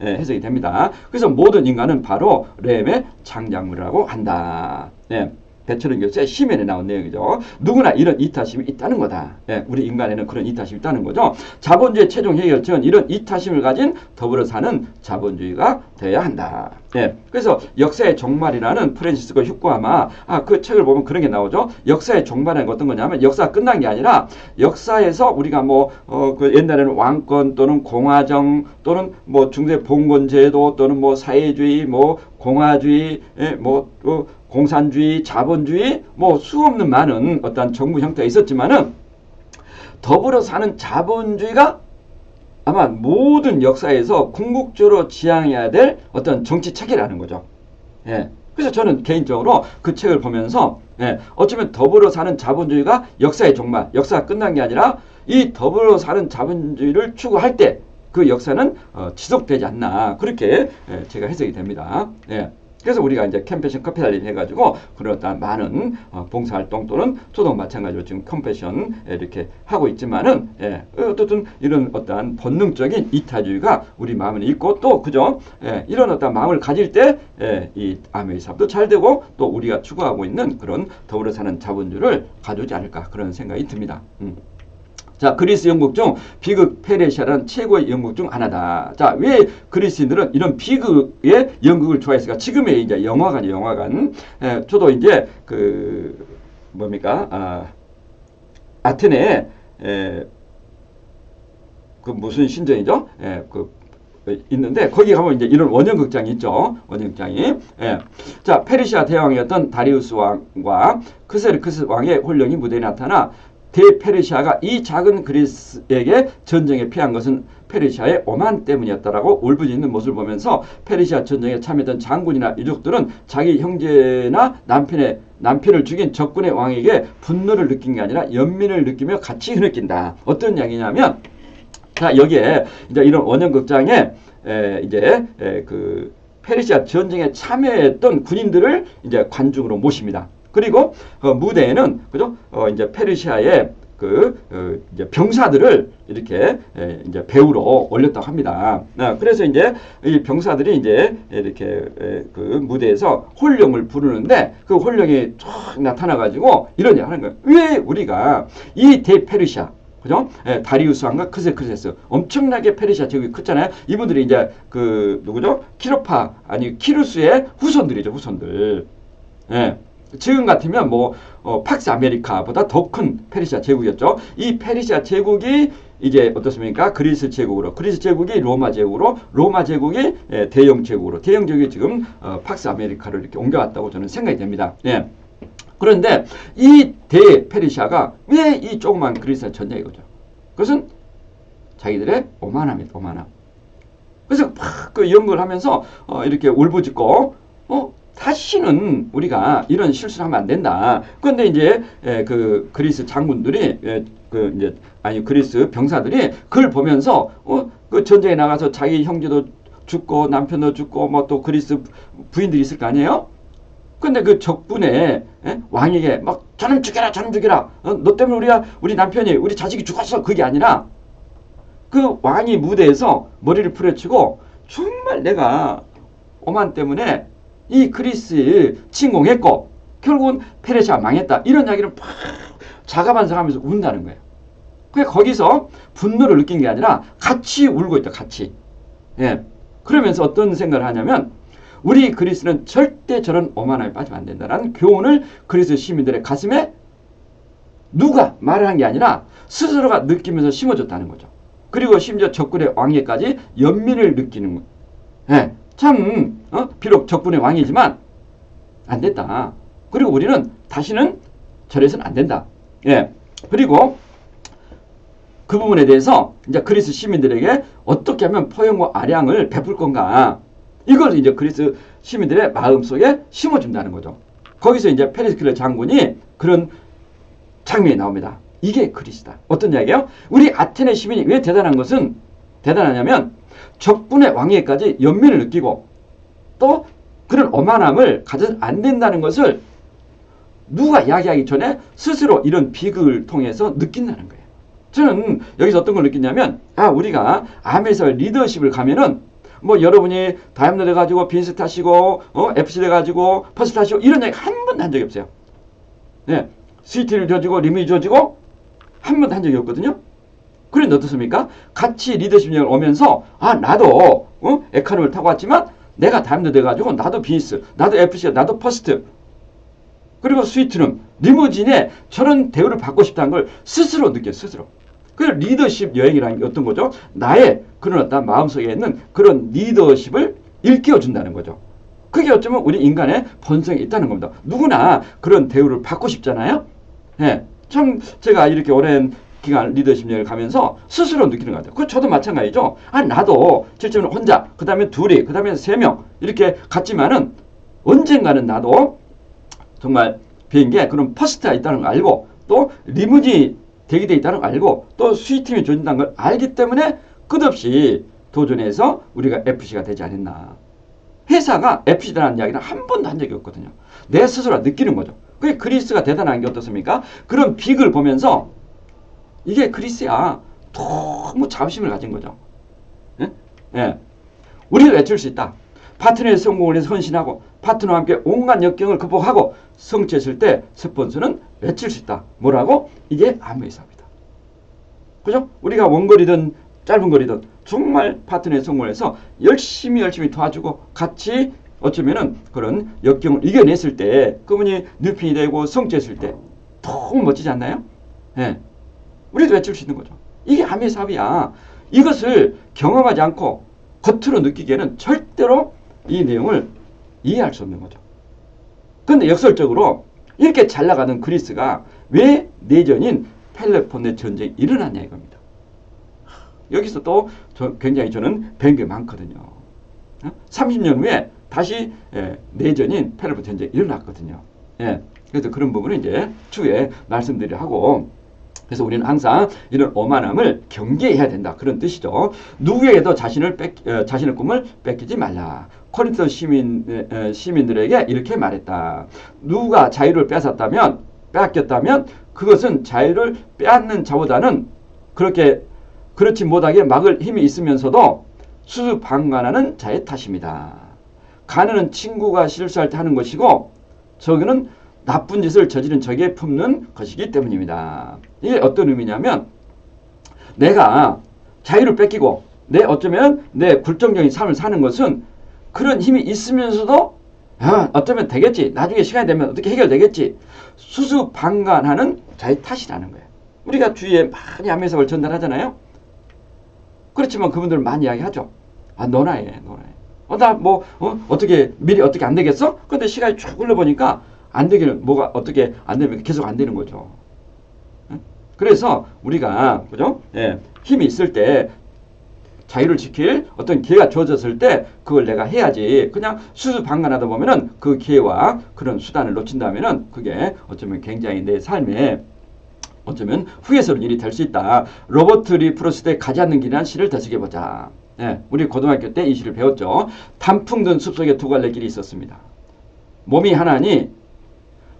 해석이 됩니다. 그래서 모든 인간은 바로 렘의 창작물이라고 한다. 네. 배철은 교수의 시면에 나온 내용이죠. 누구나 이런 이타심이 있다는 거다. 예, 우리 인간에는 그런 이타심이 있다는 거죠. 자본주의 최종 해결책은 이런 이타심을 가진 더불어 사는 자본주의가 되어야 한다. 예, 그래서 역사의 종말이라는 프랜시스코 휴코아마 그 책을 보면 그런 게 나오죠. 역사의 종말은 어떤 거냐면 역사가 끝난 게 아니라 역사에서 우리가 그 옛날에는 왕권 또는 공화정 또는 중세 봉건제도 또는 사회주의 공화주의 공산주의, 자본주의, 수없는 많은 어떤 정부 형태가 있었지만은 더불어 사는 자본주의가 아마 모든 역사에서 궁극적으로 지향해야 될 어떤 정치 체계라는 거죠. 예. 그래서 저는 개인적으로 그 책을 보면서 어쩌면 더불어 사는 자본주의가 역사의 종말, 역사가 끝난 게 아니라 이 더불어 사는 자본주의를 추구할 때 그 역사는 지속되지 않나 그렇게 제가 해석이 됩니다. 예. 그래서 우리가 이제 컴패션 캐피탈리즘 해가지고 그런 어떤 많은 봉사활동 또는 저도 마찬가지로 지금 컴패션 이렇게 하고 있지만은 어쨌든 이런 어떤 본능적인 이타주의가 우리 마음에 있고 또 그죠? 이런 어떤 마음을 가질 때 이 암의 사업도 잘 되고 또 우리가 추구하고 있는 그런 더불어 사는 자본주의를 가져오지 않을까 그런 생각이 듭니다. 자, 그리스 연극 중 비극 페르시아라는 최고의 연극 중 하나다. 자, 왜 그리스인들은 이런 비극의 연극을 좋아했을까? 지금의 이제 영화관. 저도 이제 아테네 그 무슨 신전이죠? 있는데 거기 가면 이제 이런 원형극장이 있죠. 원형극장이. 자, 페르시아 대왕이었던 다리우스 왕과 크세르크스 왕의 혼령이 무대에 나타나 대페르시아가 이 작은 그리스에게 전쟁에 피한 것은 페르시아의 오만 때문이었다라고 울부짖는 모습을 보면서 페르시아 전쟁에 참여했던 장군이나 유족들은 자기 형제나 남편을 죽인 적군의 왕에게 분노를 느낀 게 아니라 연민을 느끼며 같이 흐느낀다. 어떤 이야기냐면 자, 여기에 이제 이런 원형극장에 그 페르시아 전쟁에 참여했던 군인들을 이제 관중으로 모십니다. 그리고 무대에는 그죠? 이제 페르시아의 이제 병사들을 이렇게 이제 배우로 올렸다고 합니다. 그래서 이제 이 병사들이 이제 이렇게 그 무대에서 혼령을 부르는데 그 혼령이 쫙 나타나가지고 이런 얘기 하는 거예요. 왜 우리가 이 대페르시아 그죠? 다리우스 왕과 크세크세스 엄청나게 페르시아 제국이 컸잖아요. 이분들이 이제 누구죠? 키루스의 후손들이죠. 후손들. 지금 같으면 팍스 아메리카보다 더 큰 페르시아 제국이었죠. 이 페르시아 제국이 이제 어떻습니까? 그리스 제국이 로마 제국으로, 로마 제국이 대영 제국으로, 대영 제국이 지금 팍스 아메리카를 이렇게 옮겨왔다고 저는 생각이 됩니다. 그런데 이 대페르시아가 왜 이 조그만 그리스에 졌냐 이거죠. 그것은 자기들의 오만함이다. 오만함. 그래서 막 그 연구를 하면서 이렇게 울부짖고 다시는 우리가 이런 실수를 하면 안 된다. 그런데 이제 그 그리스 장군들이 그리스 병사들이 그걸 보면서 그 전쟁에 나가서 자기 형제도 죽고 남편도 죽고 또 그리스 부인들이 있을 거 아니에요? 근데 그 적군의 왕에게 막 저놈 죽여라. 너 때문에 우리 남편이 우리 자식이 죽었어. 그게 아니라 그 왕이 무대에서 머리를 풀어치고 정말 내가 오만 때문에 이 그리스 침공했고 결국은 페르시아가 망했다. 이런 이야기를 막 자가반성하면서 운다는 거예요. 그러니까 거기서 분노를 느낀 게 아니라 같이 울고 있다. 같이. 예. 그러면서 어떤 생각을 하냐면 우리 그리스는 절대 저런 오만함에 빠지면 안 된다라는 교훈을 그리스 시민들의 가슴에 누가 말을 한 게 아니라 스스로가 느끼면서 심어줬다는 거죠. 그리고 심지어 적군의 왕위까지 연민을 느끼는 거예요. 예. 참 비록 적군의 왕이지만 안 됐다. 그리고 우리는 다시는 저래서는 안 된다. 예. 그리고 그 부분에 대해서 이제 그리스 시민들에게 어떻게 하면 포용과 아량을 베풀 건가. 이걸 이제 그리스 시민들의 마음속에 심어준다는 거죠. 거기서 이제 페리스킬러 장군이 그런 장면이 나옵니다. 이게 그리스다. 어떤 이야기예요? 우리 아테네 시민이 왜 대단한 것은 대단하냐면 적군의 왕위에까지 연민을 느끼고 또 그런 오만함을 가져서 안 된다는 것을 누가 이야기하기 전에 스스로 이런 비극을 통해서 느낀다는 거예요. 저는 여기서 어떤 걸 느끼냐면 우리가 아메리카의 리더십을 가면은 뭐 여러분이 다이아몬드 가지고 빈스 타시고 FC 가지고 퍼스 타시고 이런 얘기 한 번도 한 적이 없어요. 네. 스위트를 줘주고 리뮤 줘주고 한 번도 한 적이 없거든요. 그런데 어떻습니까? 같이 리더십 여행을 오면서 나도 에카노를 타고 왔지만 내가 다이아몬드 돼가지고 나도 빈스, 나도 FC, 나도 퍼스트 그리고 스위트룸, 리무진에 저런 대우를 받고 싶다는 걸 스스로 느껴요. 스스로. 그 리더십 여행이라는 게 어떤 거죠? 나의 그런 어떤 마음속에 있는 그런 리더십을 일깨워준다는 거죠. 그게 어쩌면 우리 인간의 본성에 있다는 겁니다. 누구나 그런 대우를 받고 싶잖아요. 예. 참 제가 이렇게 오랜 기간 리더십 여행을 가면서 스스로 느끼는 것 같아요. 그 저도 마찬가지죠. 나도 실제로 혼자, 그 다음에 둘이, 그 다음에 3명 이렇게 갔지만은 언젠가는 나도 정말 비행기에 그런 퍼스트가 있다는 걸 알고 또 리무진이 대기되어 있다는 걸 알고 또 수위팀이 존재한다는 걸 알기 때문에 끝없이 도전해서 우리가 FC가 되지 않았나. 회사가 FC라는 이야기는 한 번도 한 적이 없거든요. 내 스스로 느끼는 거죠. 그게 그리스가 대단한 게 어떻습니까? 그런 빅을 보면서 이게 그리스야. 너무 자부심을 가진 거죠. 예? 예. 우리도 외칠 수 있다. 파트너의 성공을 위해서 헌신하고 파트너와 함께 온갖 역경을 극복하고 성취했을 때 스폰서는 외칠 수 있다. 뭐라고? 이게 암의 사업이다. 그죠? 우리가 원거리든 짧은 거리든 정말 파트너의 성공을 해서 열심히 도와주고 같이 어쩌면은 그런 역경을 이겨냈을 때 그분이 늪이 되고 성취했을 때 너무 멋지지 않나요? 예. 우리도 외칠 수 있는 거죠. 이게 암의 사업이야. 이것을 경험하지 않고 겉으로 느끼기에는 절대로 이 내용을 이해할 수 없는 거죠. 그런데 역설적으로 이렇게 잘 나가던 그리스가 왜 내전인 펠로폰네 전쟁이 일어났냐 이겁니다. 여기서 또 굉장히 저는 배운 게 많거든요. 30년 후에 다시 내전인 펠로폰 전쟁이 일어났거든요. 예. 그래서 그런 부분은 이제 추후에 말씀드리려 하고 그래서 우리는 항상 이런 오만함을 경계해야 된다. 그런 뜻이죠. 누구에게도 자신의 꿈을 뺏기지 말라. 코린토 시민들에게 이렇게 말했다. 누가 자유를 빼앗겼다면 그것은 자유를 빼앗는 자보다는 그렇지 못하게 막을 힘이 있으면서도 수수방관하는 자의 탓입니다. 가느는 친구가 실수할 때 하는 것이고 저기는 나쁜 짓을 저지른 적에 품는 것이기 때문입니다. 이게 어떤 의미냐면 내가 자유를 뺏기고 어쩌면 내 굴종적인 삶을 사는 것은 그런 힘이 있으면서도 어쩌면 되겠지. 나중에 시간이 되면 어떻게 해결되겠지. 수수방관하는 자의 탓이라는 거예요. 우리가 주위에 많이 암해석을 전달하잖아요. 그렇지만 그분들은 많이 이야기하죠. 너나 해. 어떻게 미리 어떻게 안 되겠어? 그런데 시간이 쭉 흘러보니까 안 되기는 뭐가 어떻게 안 되면 계속 안 되는 거죠. 그래서 우리가 그죠? 예, 힘이 있을 때 자유를 지킬 어떤 기회가 주어졌을 때 그걸 내가 해야지. 그냥 수수방관하다 보면은 그 기회와 그런 수단을 놓친다면은 그게 어쩌면 굉장히 내 삶에 어쩌면 후회스러운 일이 될 수 있다. 로버트 리 프로스트의 가지 않는 길이라는 시를 되새겨보자. 예, 우리 고등학교 때 이 시를 배웠죠. 단풍 든 숲속에 두 갈래 길이 있었습니다. 몸이 하나니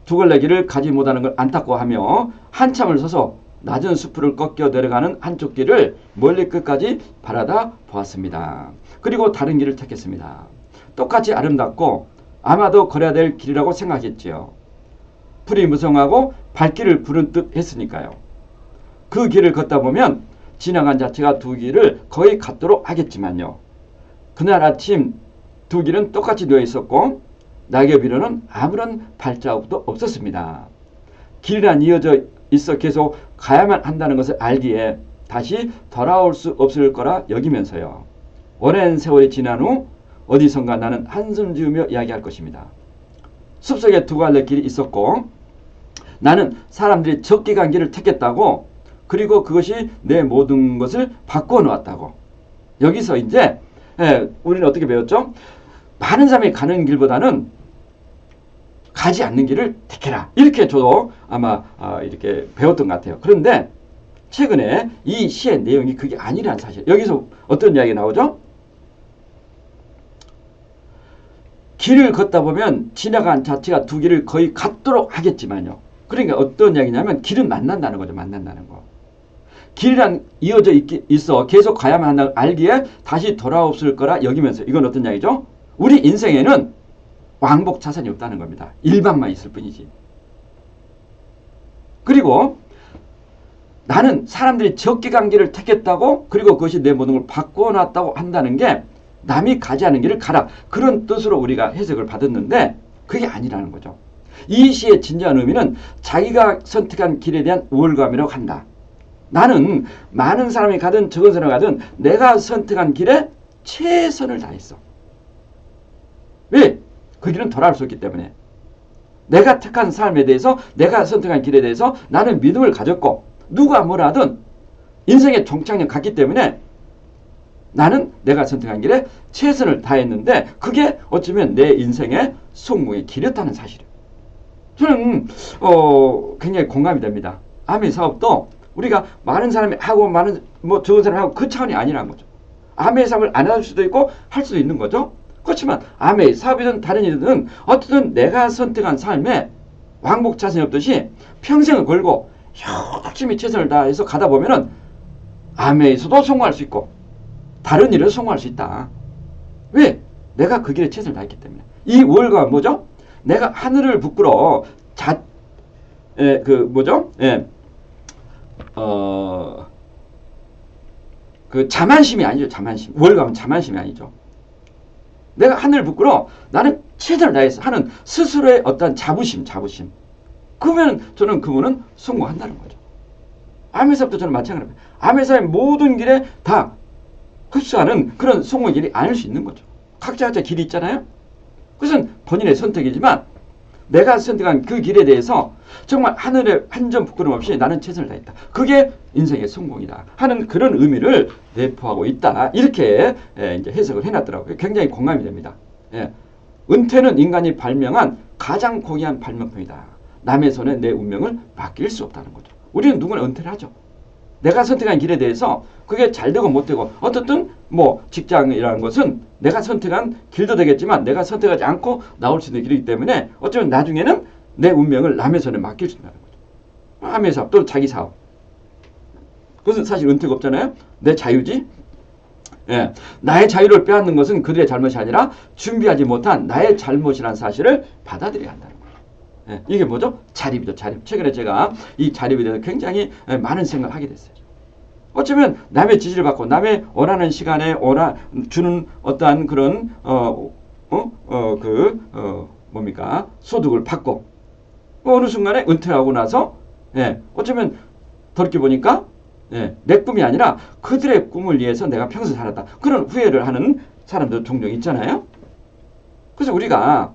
두 갈래 길을 가지 못하는 걸 안타까워하며 한참을 서서 낮은 숲을 꺾여 내려가는 한쪽 길을 멀리 끝까지 바라다 보았습니다. 그리고 다른 길을 택했습니다. 똑같이 아름답고 아마도 걸어야 될 길이라고 생각했지요. 풀이 무성하고 발길을 부른 듯 했으니까요. 그 길을 걷다 보면 지나간 자체가 두 길을 거의 같도록 하겠지만요. 그날 아침 두 길은 똑같이 놓여 있었고 낙엽 위로는 아무런 발자국도 없었습니다. 길이란 이어져 있어 계속 가야만 한다는 것을 알기에 다시 돌아올 수 없을 거라 여기면서요. 오랜 세월이 지난 후 어디선가 나는 한숨 지으며 이야기할 것입니다. 숲속에 두 갈래 길이 있었고 나는 사람들이 적게 간 길을 택했다고, 그리고 그것이 내 모든 것을 바꿔 놓았다고. 여기서 이제 우리는 어떻게 배웠죠? 많은 사람이 가는 길보다는 가지 않는 길을 택해라. 이렇게 저도 아마 이렇게 배웠던 것 같아요. 그런데 최근에 이 시의 내용이 그게 아니라는 사실. 여기서 어떤 이야기가 나오죠? 길을 걷다 보면 지나간 자체가 두 길을 거의 같도록 하겠지만요. 그러니까 어떤 이야기냐면 길은 만난다는 거죠. 만난다는 거. 길이란 이어져 있어 계속 가야만 한다는 알기에 다시 돌아없을 거라 여기면서, 이건 어떤 이야기죠? 우리 인생에는 왕복차선이 없다는 겁니다. 일방만 있을 뿐이지. 그리고 나는 사람들이 적게 간 길을 택했다고, 그리고 그것이 내 모든 걸 바꿔놨다고 한다는 게 남이 가지 않은 길을 가라, 그런 뜻으로 우리가 해석을 받았는데 그게 아니라는 거죠. 이 시의 진정한 의미는 자기가 선택한 길에 대한 우월감이라고 한다. 나는 많은 사람이 가든 적은 사람이 가든 내가 선택한 길에 최선을 다했어. 왜? 그 길은 돌아올 수 없기 때문에. 내가 택한 삶에 대해서, 내가 선택한 길에 대해서 나는 믿음을 가졌고, 누가 뭐라든 인생의 종착역 갔기 때문에 나는 내가 선택한 길에 최선을 다했는데 그게 어쩌면 내 인생의 성공의 길이었다는 사실이에요. 저는 굉장히 공감이 됩니다. 아메 사업도 우리가 많은 사람이 하고 많은 적은 사람이 하고 그 차원이 아니라는 거죠. 아메 사업을 안 할 수도 있고 할 수도 있는 거죠. 그렇지만 아메 사업이든 다른 일이든 어쨌든 내가 선택한 삶에 왕복차선이 없듯이 평생을 걸고 열심히 최선을 다해서 가다 보면은 아메에서도 성공할 수 있고 다른 일에서 성공할 수 있다. 왜? 내가 그 길에 최선을 다했기 때문에. 이 우월감은 뭐죠? 내가 하늘을 부끄러워 그 자만심이 아니죠. 자만심. 우월감은 자만심이 아니죠. 내가 하늘을 부끄러워 나는 최선을 다해서 하는 스스로의 어떤 자부심. 그러면 저는 그분은 성공한다는 거죠. 아메사업도 저는 마찬가지입니다. 아메사의 모든 길에 다 흡수하는 그런 성공의 길이 아닐 수 있는 거죠. 각자 길이 있잖아요. 그것은 본인의 선택이지만 내가 선택한 그 길에 대해서 정말 하늘에 한 점 부끄럼 없이 나는 최선을 다했다. 그게 인생의 성공이다 하는 그런 의미를 내포하고 있다. 이렇게 이제 해석을 해놨더라고요. 굉장히 공감이 됩니다. 은퇴는 인간이 발명한 가장 고귀한 발명품이다. 남의 손에 내 운명을 맡길 수 없다는 거죠. 우리는 누구나 은퇴를 하죠. 내가 선택한 길에 대해서 그게 잘 되고 못 되고, 어떻든 직장이라는 것은 내가 선택한 길도 되겠지만 내가 선택하지 않고 나올 수 있는 길이기 때문에 어쩌면 나중에는 내 운명을 남의 손에 맡길 수 있다는 거죠. 남의 사업 또는 자기 사업. 그것은 사실 은퇴가 없잖아요. 내 자유지. 나의 자유를 빼앗는 것은 그들의 잘못이 아니라 준비하지 못한 나의 잘못이라는 사실을 받아들여야 한다는 거예요. 이게 뭐죠? 자립이죠. 자립. 최근에 제가 이 자립에 대해서 굉장히 많은 생각을 하게 됐어요. 어쩌면 남의 지지를 받고 남의 원하는 시간에 주는 어떠한 그런 소득을 받고 어느 순간에 은퇴하고 나서 어쩌면 돌이켜보니까 내 꿈이 아니라 그들의 꿈을 위해서 내가 평생 살았다. 그런 후회를 하는 사람도 종종 있잖아요. 그래서 우리가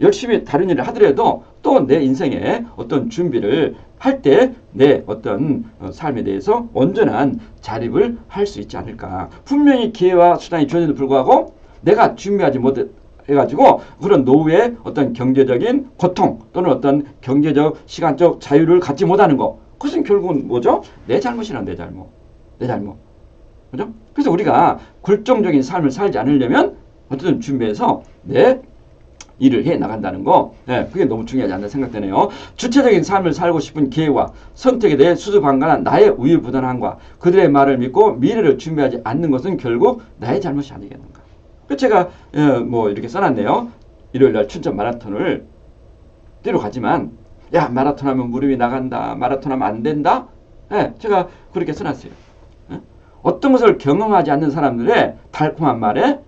열심히 다른 일을 하더라도 또 내 인생에 어떤 준비를 할 때 내 어떤 삶에 대해서 온전한 자립을 할 수 있지 않을까. 분명히 기회와 수단이 주어진에도 불구하고 내가 준비하지 못해가지고 그런 노후의 어떤 경제적인 고통 또는 어떤 경제적 시간적 자유를 갖지 못하는 거, 그것은 결국은 뭐죠? 내 잘못이란 내 잘못. 그죠? 그래서 우리가 굴종적인 삶을 살지 않으려면 어쨌든 준비해서 내 일을 해 나간다는 거, 그게 너무 중요하지 않나 생각되네요. 주체적인 삶을 살고 싶은 계획과 선택에 대해 수수방관한 나의 우유부단함과 그들의 말을 믿고 미래를 준비하지 않는 것은 결국 나의 잘못이 아니겠는가. 제가 이렇게 써놨네요. 일요일날 춘천 마라톤을 뛰러 가지만 야 마라톤 하면 무릎이 나간다. 마라톤 하면 안 된다. 예, 제가 그렇게 써놨어요. 예? 어떤 것을 경험하지 않는 사람들의 달콤한 말에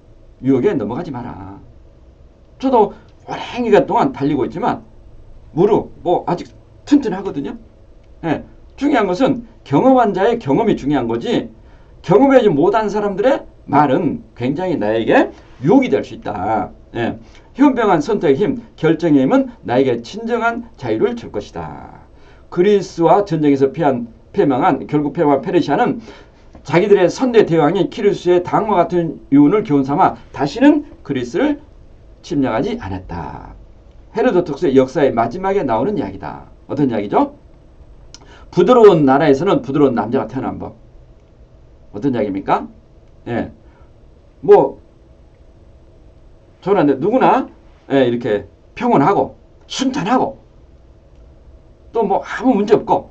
유혹에 넘어가지 마라. 저도 오랜 기간 동안 달리고 있지만 무릎 뭐 아직 튼튼하거든요. 예, 중요한 것은 경험한 자의 경험이 중요한 거지 경험하지 못한 사람들의 말은 굉장히 나에게 유혹이 될 수 있다. 예, 현명한 선택의 힘, 결정의 힘은 나에게 진정한 자유를 줄 것이다. 그리스와 전쟁에서 패망한 페르시아는 자기들의 선대 대왕인 키루스의 당과 같은 유언을 교훈 삼아 다시는 그리스를 침략하지 않았다. 헤로도토스의 역사의 마지막에 나오는 이야기다. 어떤 이야기죠? 부드러운 나라에서는 부드러운 남자가 태어난 법. 어떤 이야기입니까? 예. 뭐 저는 누구나 예, 이렇게 평온하고 순탄하고 또 뭐 아무 문제 없고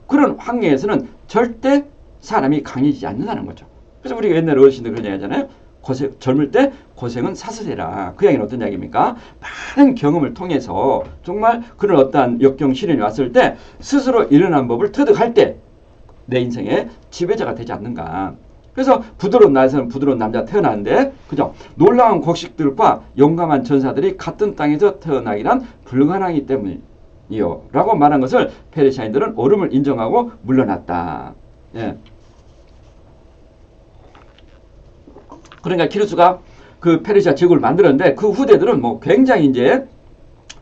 그런 환경에서는 절대 사람이 강해지지 않는다는 거죠. 그래서 우리가 옛날 어르신들 그런 얘기 하잖아요. 젊을 때 고생은 사슬해라. 그 이야기는 어떤 이야기입니까? 많은 경험을 통해서 정말 그런 어떠한 역경 시련이 왔을 때 스스로 일어난 법을 터득할 때 내 인생의 지배자가 되지 않는가. 그래서 부드러운 나라에서는 부드러운 남자가 태어나는데 그죠? 놀라운 곡식들과 용감한 전사들이 같은 땅에서 태어나기란 불가능하기 때문이요 라고 말한 것을 페르시아인들은 옳음을 인정하고 물러났다. 예. 그러니까 키루스가 그 페르시아 제국을 만들었는데 그 후대들은 뭐 굉장히 이제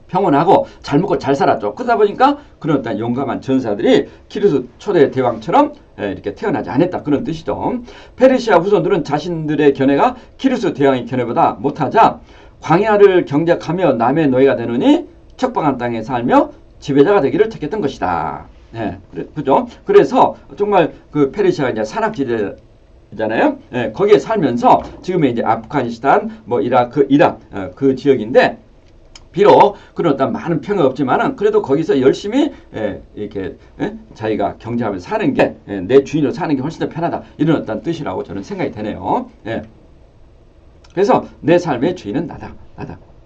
평온하고 잘 먹고 잘 살았죠. 그러다 보니까 그런 어떤 용감한 전사들이 키루스 초대 대왕처럼 이렇게 태어나지 않았다. 그런 뜻이죠. 페르시아 후손들은 자신들의 견해가 키루스 대왕의 견해보다 못하자 광야를 경작하며 남의 노예가 되느니 척박한 땅에 살며 지배자가 되기를 택했던 것이다. 네, 그죠? 그래서 정말 그 페르시아가 이제 산악지대 잖아요. 예, 거기에 살면서 지금의 이제 아프가니스탄, 뭐 이라크 그 지역인데 비록 그런 어떤 많은 평은 없지만은 그래도 거기서 열심히 이렇게 자기가 경제하면서 사는 게 내 주인으로 사는 게 훨씬 더 편하다 이런 어떤 뜻이라고 저는 생각이 되네요. 예. 그래서 내 삶의 주인은 나다.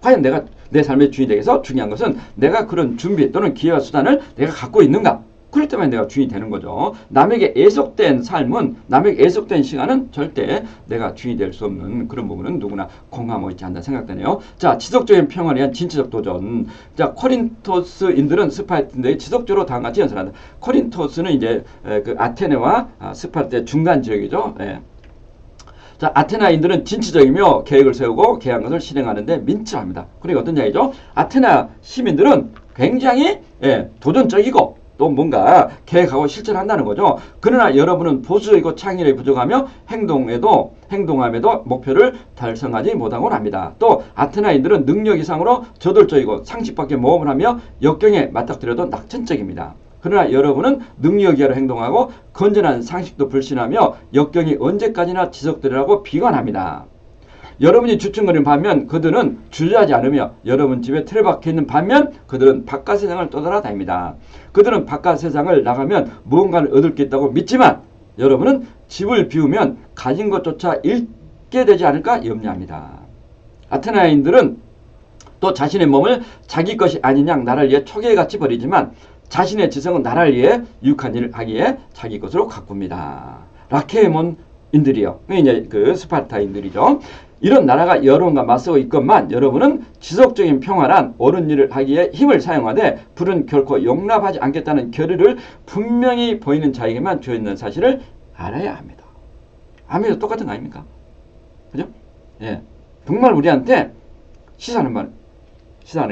과연 내가 내 삶의 주인이 되겠어? 중요한 것은 내가 그런 준비 또는 기회와 수단을 내가 갖고 있는가? 그럴 때만 내가 주인이 되는 거죠. 남에게 애속된 삶은, 남에게 애속된 시간은 절대 내가 주인이 될 수 없는 그런 부분은 누구나 공감하고 있지 않나 생각되네요. 자, 지속적인 평화를 위한 진취적 도전. 자, 코린토스인들은 스파르타인들에게 지속적으로 다음과 같이 연설한다. 코린토스는 이제 그 아테네와 스파르타의 중간 지역이죠. 예. 자, 아테나인들은 진취적이며 계획을 세우고 계획한 것을 실행하는데 민첩합니다. 그리고 어떤 이야기죠? 아테나 시민들은 굉장히 도전적이고 또 뭔가 계획하고 실천한다는 거죠. 그러나 여러분은 보수적이고 창의력이 부족하며 행동함에도 목표를 달성하지 못하곤 합니다. 또 아테나인들은 능력 이상으로 저돌적이고 상식밖에 모험을 하며 역경에 맞닥뜨려도 낙천적입니다. 그러나 여러분은 능력 이하로 행동하고 건전한 상식도 불신하며 역경이 언제까지나 지속되리라고 비관합니다. 여러분이 주춤거리는 반면 그들은 주저하지 않으며 여러분 집에 틀어박혀 있는 반면 그들은 바깥 세상을 떠돌아다닙니다. 그들은 바깥 세상을 나가면 무언가를 얻을 게 있다고 믿지만 여러분은 집을 비우면 가진 것조차 잃게 되지 않을까 염려합니다. 아테나인들은 또 자신의 몸을 자기 것이 아닌 양 나를 위해 초계같이 버리지만 자신의 지성은 나를 위해 유익한 일을 하기에 자기 것으로 가꿉니다. 라케몬인들이요. 이제 그 스파르타인들이죠. 이런 나라가 여러분과 맞서고 있건만 여러분은 지속적인 평화란 옳은 일을 하기에 힘을 사용하되 불은 결코 용납하지 않겠다는 결의를 분명히 보이는 자에게만 주어있는 사실을 알아야 합니다. 아멘도 똑같은 거 아닙니까? 그죠? 예. 정말 우리한테 시사하는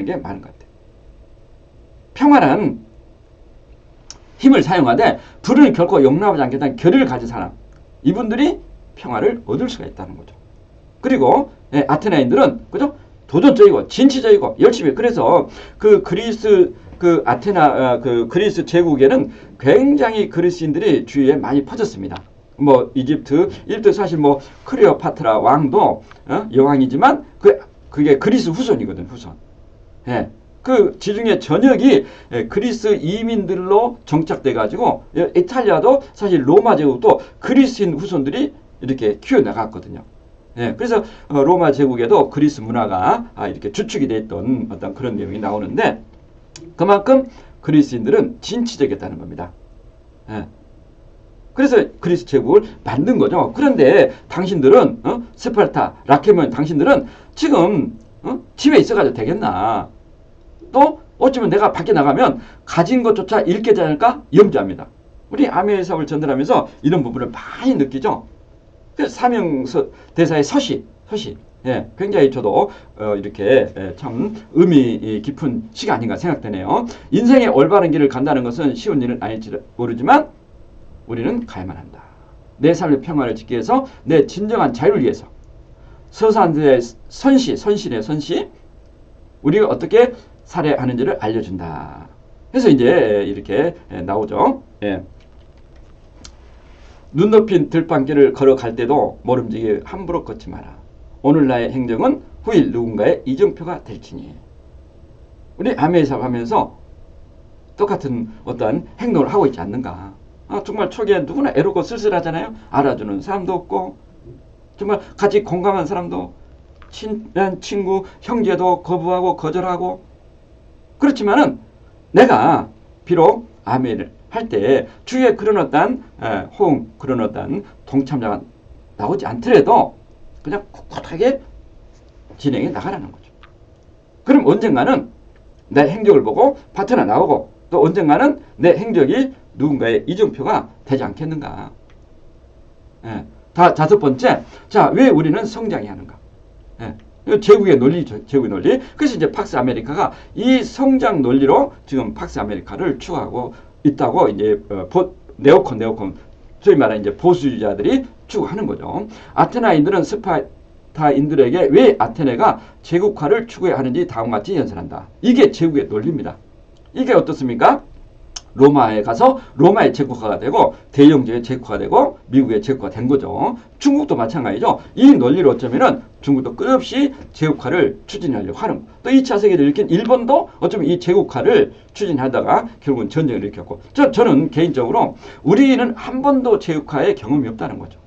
게 많은 것 같아요. 평화란 힘을 사용하되 불은 결코 용납하지 않겠다는 결의를 가진 사람. 이분들이 평화를 얻을 수가 있다는 거죠. 그리고 아테나인들은 그죠? 도전적이고 진취적이고 열심히 그래서 그 그리스 그 아테나 그 그리스 제국에는 굉장히 그리스인들이 주위에 많이 퍼졌습니다. 뭐 이집트 사실 뭐 클레오파트라 왕도 여왕이지만 그게 그리스 후손이거든 후손. 예. 그 지중해 전역이 그리스 이민들로 정착돼 가지고 이탈리아도 사실 로마 제국도 그리스인 후손들이 이렇게 키워 나갔거든요. 예, 그래서 로마 제국에도 그리스 문화가 이렇게 주축이 됐던 어떤 그런 내용이 나오는데 그만큼 그리스인들은 진취적이었다는 겁니다. 예. 그래서 그리스 제국을 만든 거죠. 그런데 당신들은 스파르타, 라케몬 당신들은 지금 집에 있어가지고 되겠나? 또 어쩌면 내가 밖에 나가면 가진 것조차 잃게 되지 않을까 염려합니다. 우리 아메의 사업을 전달하면서 이런 부분을 많이 느끼죠. 그 사명 대사의 서시, 예, 굉장히 저도 이렇게 참 의미 깊은 시가 아닌가 생각되네요. 인생의 올바른 길을 간다는 것은 쉬운 일은 아닐지 모르지만 우리는 가야만 한다. 내 삶의 평화를 지키기 위해서 내 진정한 자유를 위해서 서사한들의 선실의 선시 우리가 어떻게 살아야 하는지를 알려준다. 그래서 이제 이렇게 나오죠. 예. 눈 높인 들판길을 걸어갈 때도 모름지기 함부로 걷지 마라. 오늘 나의 행정은 후일 누군가의 이정표가 될지니. 우리 아메이사업 하면서 똑같은 어떠한 행동을 하고 있지 않는가. 정말 초기에 누구나 애롭고 쓸쓸하잖아요. 알아주는 사람도 없고 정말 같이 공감한 사람도 친한 친구, 형제도 거부하고 거절하고 그렇지만은 내가 비록 아멘을 할 때 주위에 그런 어떤 호응, 그런 어떤 동참자가 나오지 않더라도 그냥 꿋꿋하게 진행해 나가라는 거죠. 그럼 언젠가는 내 행적을 보고 파트너 나오고 또 언젠가는 내 행적이 누군가의 이정표가 되지 않겠는가. 예. 다섯 번째, 자, 왜 우리는 성장해야 하는가? 예. 제국의 논리죠. 제국의 논리. 그래서 이제 팍스 아메리카가 이 성장 논리로 지금 팍스 아메리카를 추구하고 있다고 이제 네오콘 소위 말하는 이제 보수주의자들이 추구하는 거죠. 아테나인들은 스파르타인들에게 왜 아테네가 제국화를 추구해야 하는지 다음과 같이 연설한다. 이게 제국의 논리입니다. 이게 어떻습니까? 로마에 가서 로마의 제국화가 되고 대영제의 제국화가 되고 미국의 제국화가 된 거죠. 중국도 마찬가지죠. 이 논리로 어쩌면은 중국도 끝없이 제국화를 추진하려고 하는 거. 또 2차 세계를 일으킨 일본도 어쩌면 이 제국화를 추진하다가 결국은 전쟁을 일으켰고 저는 개인적으로 우리는 한 번도 제국화의 경험이 없다는 거죠.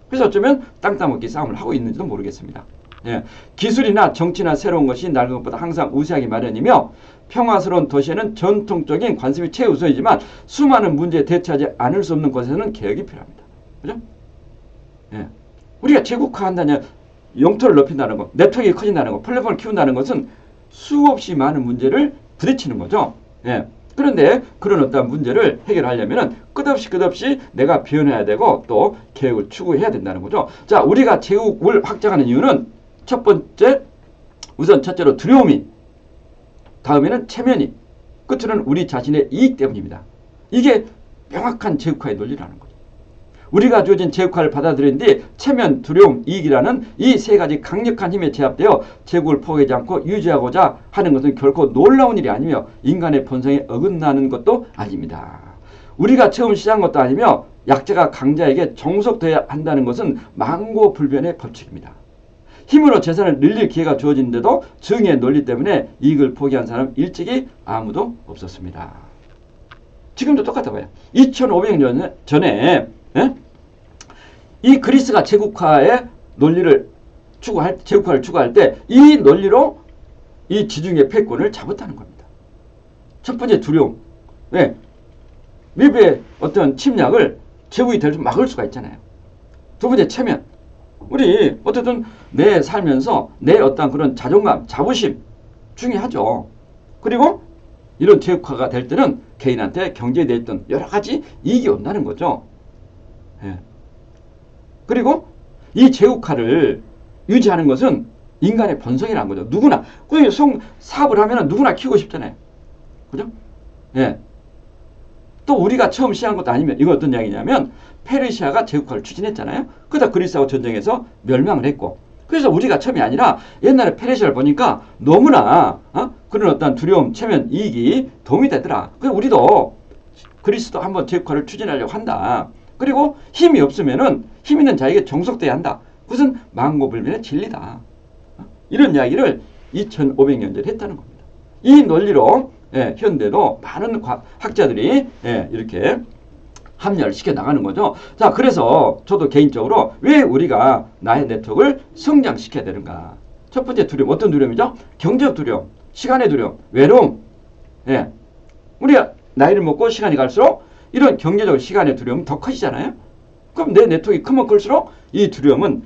그래서 어쩌면 땅 따먹기 싸움을 하고 있는지도 모르겠습니다. 예. 기술이나 정치나 새로운 것이 낡은 것보다 항상 우세하기 마련이며 평화스러운 도시에는 전통적인 관습이 최우선이지만 수많은 문제에 대처하지 않을 수 없는 곳에서는 개혁이 필요합니다. 그죠? 예. 우리가 제국화한다냐 영토를 넓힌다는 것, 네트워크가 커진다는 것, 플랫폼을 키운다는 것은 수없이 많은 문제를 부딪히는 거죠. 예. 그런데 그런 어떤 문제를 해결하려면 끝없이 내가 변해야 되고 또 개혁을 추구해야 된다는 거죠. 자, 우리가 제국을 확장하는 이유는 첫 번째, 우선 첫째로 두려움이, 다음에는 체면이, 끝으로는 우리 자신의 이익 때문입니다. 이게 명확한 제국화의 논리라는 거죠. 우리가 주어진 제국화를 받아들인 뒤 체면, 두려움, 이익이라는 이 세 가지 강력한 힘에 제압되어 제국을 포기하지 않고 유지하고자 하는 것은 결코 놀라운 일이 아니며 인간의 본성에 어긋나는 것도 아닙니다. 우리가 처음 시작한 것도 아니며 약자가 강자에게 종속되어야 한다는 것은 만고불변의 법칙입니다. 힘으로 재산을 늘릴 기회가 주어진데도 정의의 논리 때문에 이익을 포기한 사람 일찍이 아무도 없었습니다. 지금도 똑같아요. 2500년 전에 이 그리스가 제국화의 논리를 제국화를 추구할 때 이 논리로 이 지중해 패권을 잡았다는 겁니다. 첫 번째 두려움. 왜? 외부의 어떤 침략을 제국이 될 수 막을 수가 있잖아요. 두 번째 체면. 우리 어쨌든 내 살면서 내 어떤 그런 자존감, 자부심 중요하죠. 그리고 이런 제국화가 될 때는 개인한테 경제에 대해 있던 여러 가지 이익이 온다는 거죠. 예. 그리고 이 제국화를 유지하는 것은 인간의 본성이라는 거죠. 누구나 사업을 하면 누구나 키우고 싶잖아요. 그죠? 예. 또 우리가 처음 시작한 것도 아니면 이거 어떤 이야기냐면 페르시아가 제국화를 추진했잖아요. 그러다 그리스하고 전쟁에서 멸망을 했고 그래서 우리가 처음이 아니라 옛날에 페르시아를 보니까 너무나 그런 어떤 두려움, 체면, 이익이 도움이 되더라. 그래서 우리도 그리스도 한번 제국화를 추진하려고 한다. 그리고 힘이 없으면은 힘 있는 자에게 종속돼야 한다. 그것은 만고불변의 진리다. 이런 이야기를 2500년 전에 했다는 겁니다. 이 논리로 현대도 많은 학자들이 이렇게 합리화를 시켜 나가는 거죠. 자, 그래서 저도 개인적으로 왜 우리가 나의 네트워크를 성장시켜야 되는가? 첫 번째 두려움, 어떤 두려움이죠? 경제적 두려움, 시간의 두려움, 외로움. 예. 우리가 나이를 먹고 시간이 갈수록 이런 경제적 시간의 두려움은 더 커지잖아요. 그럼 내 네트워크가 크면 클수록 이 두려움은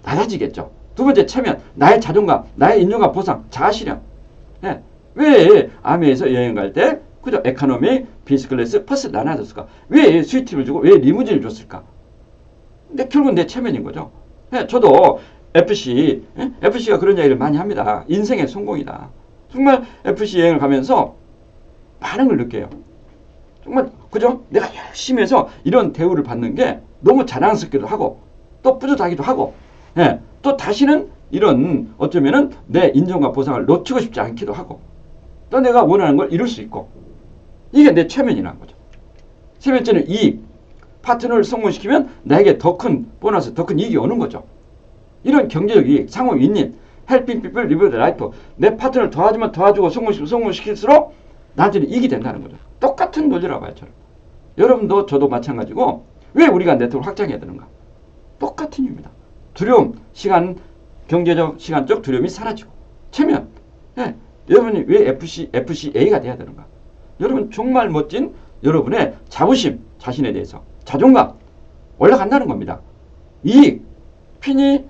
낮아지겠죠. 두 번째 체면, 나의 자존감, 나의 인정감 보상, 자아실현. 예. 왜 아메에서 여행 갈 때 그죠? 에코노미, 비즈클래스, 퍼스 나눠줬을까? 왜 스위트를 주고 왜 리무진을 줬을까? 근데 결국은 내 체면인 거죠. 예, 저도 FC가 그런 이야기를 많이 합니다. 인생의 성공이다. 정말 FC 여행을 가면서 많은 걸 느껴요. 정말 그죠? 내가 열심히 해서 이런 대우를 받는 게 너무 자랑스럽기도 하고 또 뿌듯하기도 하고 예, 또 다시는 이런 어쩌면은 내 인정과 보상을 놓치고 싶지 않기도 하고 또 내가 원하는 걸 이룰 수 있고 이게 내 체면이라는 거죠. 세 번째는 이익. 파트너를 성공시키면 나에게 더 큰 보너스, 더 큰 이익이 오는 거죠. 이런 경제적 이익, 상호 윈윈, helping people live their life. 내 파트너를 도와주면 도와주고 성공시킬수록 나한테는 이익이 된다는 거죠. 똑같은 논리라고 봐요. 저는. 여러분도 저도 마찬가지고 왜 우리가 네트워크를 확장해야 되는가? 똑같은 이유입니다. 두려움, 시간, 경제적, 시간적 두려움이 사라지고 체면. 예, 여러분이 왜 FCA가 돼야 되는가? 여러분 정말 멋진 여러분의 자부심, 자신에 대해서 자존감 올라간다는 겁니다. 이익, 핀이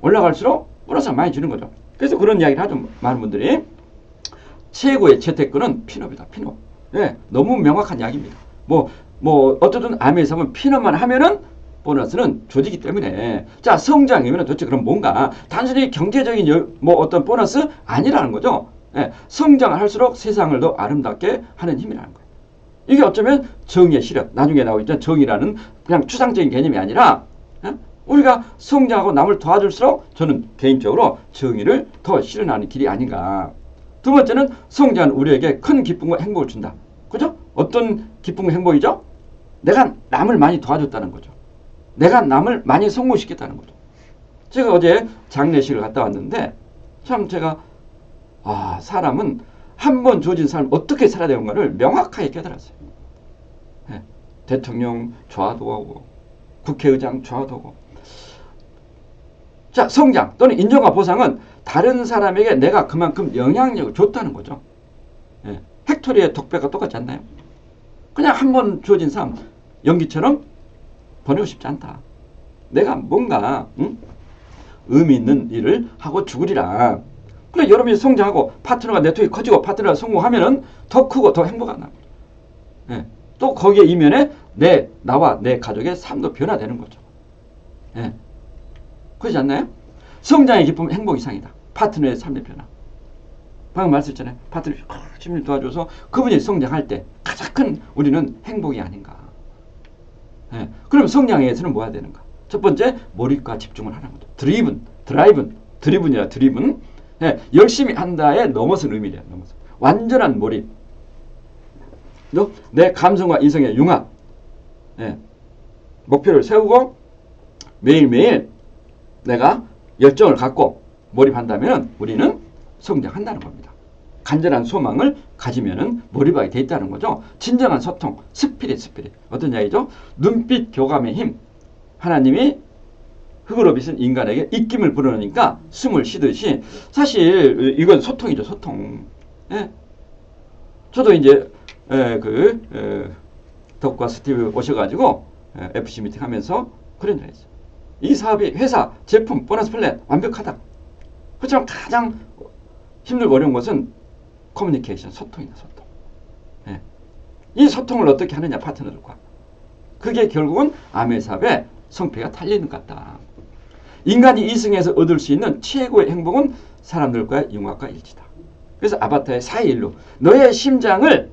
올라갈수록 보너스가 많이 주는 거죠. 그래서 그런 이야기를 하죠. 많은 분들이 최고의 재테크는 핀업이다. 핀업. 예, 너무 명확한 이야기입니다. 어쨌든 아메에서 하면 핀업만 하면은 보너스는 조지기 때문에 자 성장이면 도대체 그럼 뭔가 단순히 경제적인 어떤 보너스 아니라는 거죠. 예, 성장을 할수록 세상을 더 아름답게 하는 힘이라는 거예요. 이게 어쩌면 정의의 실현, 나중에 나오겠지만 정의라는 그냥 추상적인 개념이 아니라 예? 우리가 성장하고 남을 도와줄수록 저는 개인적으로 정의를 더 실현하는 길이 아닌가. 두 번째는 성장은 우리에게 큰 기쁨과 행복을 준다. 그죠? 어떤 기쁨과 행복이죠? 내가 남을 많이 도와줬다는 거죠. 내가 남을 많이 성공시켰다는 거죠. 제가 어제 장례식을 갔다 왔는데 참 제가 사람은 한 번 주어진 삶을 어떻게 살아야 되는가를 명확하게 깨달았어요. 네. 대통령 좋아도 하고 국회의장 좋아도 하고 자 성장 또는 인정과 보상은 다른 사람에게 내가 그만큼 영향력을 줬다는 거죠. 네. 팩토리의 독배가 똑같지 않나요? 그냥 한 번 주어진 삶 연기처럼 보내고 싶지 않다. 내가 뭔가 의미 있는 일을 하고 죽으리라. 그래 여러분이 성장하고 파트너가 네트워크가 커지고 파트너가 성공하면은 더 크고 더 행복한 날. 예. 또 거기에 이면에 나와 내 가족의 삶도 변화되는 거죠. 예. 그렇지 않나요? 성장의 기쁨은 행복 이상이다. 파트너의 삶의 변화. 방금 말씀했잖아요. 파트너를 열심히 도와줘서 그분이 성장할 때 가장 큰 우리는 행복이 아닌가. 예. 그럼 성장에 위해서는 뭐 해야 되는가? 첫 번째 몰입과 집중을 하는 거죠. 드리븐이라 드리븐. 예, 열심히 한다에 넘어선 의미래요. 완전한 몰입. 내 감성과 이성의 융합. 예, 목표를 세우고 매일매일 내가 열정을 갖고 몰입한다면 우리는 성장한다는 겁니다. 간절한 소망을 가지면은 몰입하게 돼 있다는 거죠. 진정한 소통, 스피릿. 어떤 이야기죠? 눈빛 교감의 힘. 하나님이 흙으로 빚은 인간에게 입김을 불어넣으니까 숨을 쉬듯이 사실 이건 소통이죠. 소통. 예. 저도 이제 덕과 스티브 오셔가지고 FC 미팅 하면서 그런 일 했어요. 이 사업이 회사, 제품, 보너스 플랜 완벽하다. 그렇지만 가장 힘들고 어려운 것은 커뮤니케이션, 소통이다. 소통. 예. 이 소통을 어떻게 하느냐 파트너들과. 그게 결국은 아메 사업의 성패가 달리는 것 같다. 인간이 이승에서 얻을 수 있는 최고의 행복은 사람들과의 융합과 일치다. 그래서 아바타의 4.1로 너의 심장을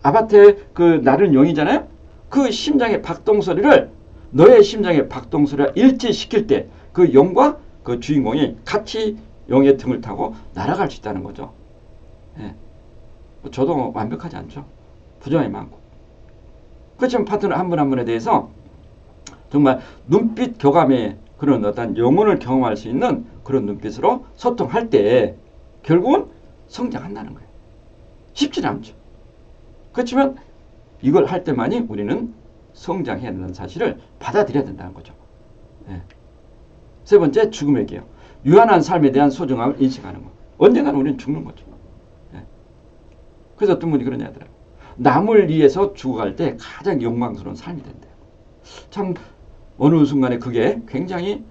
아바타의 그 나른 용이잖아요. 그 심장의 박동소리를 너의 심장의 박동소리와 일치시킬 때 그 용과 그 주인공이 같이 용의 등을 타고 날아갈 수 있다는 거죠. 예. 저도 완벽하지 않죠. 부정이 많고. 그렇지만 파트너 한 분 한 분에 대해서 정말 눈빛 교감의 그런 어떤 영혼을 경험할 수 있는 그런 눈빛으로 소통할 때 결국은 성장한다는 거예요. 쉽지는 않죠. 그렇지만 이걸 할 때만이 우리는 성장해야 된다는 사실을 받아들여야 된다는 거죠. 예. 세 번째, 죽음의 기억. 유한한 삶에 대한 소중함을 인식하는 거. 언젠가는 우리는 죽는 거죠. 예. 그래서 어떤 분이 그러냐 하더라고요. 남을 위해서 죽어갈 때 가장 영광스러운 삶이 된대요. 참 어느 순간에 그게 굉장히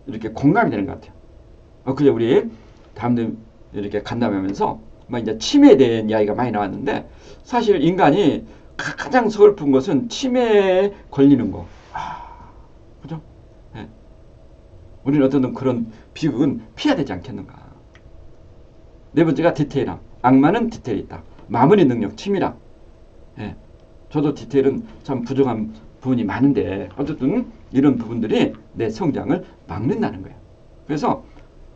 이렇게 공감이 되는 것 같아요. 그제 우리 다음날 이렇게 간담회하면서 막 이제 치매에 대한 이야기가 많이 나왔는데 사실 인간이 가장 서글픈 것은 치매에 걸리는 거. 그죠? 예. 우리는 어떤 그런 비극은 피해야 되지 않겠는가. 네 번째가 디테일함. 악마는 디테일이 있다. 마무리 능력, 치밀함. 예. 저도 디테일은 참 부족한 부분이 많은데 어쨌든 이런 부분들이 내 성장을 막는다는 거예요. 그래서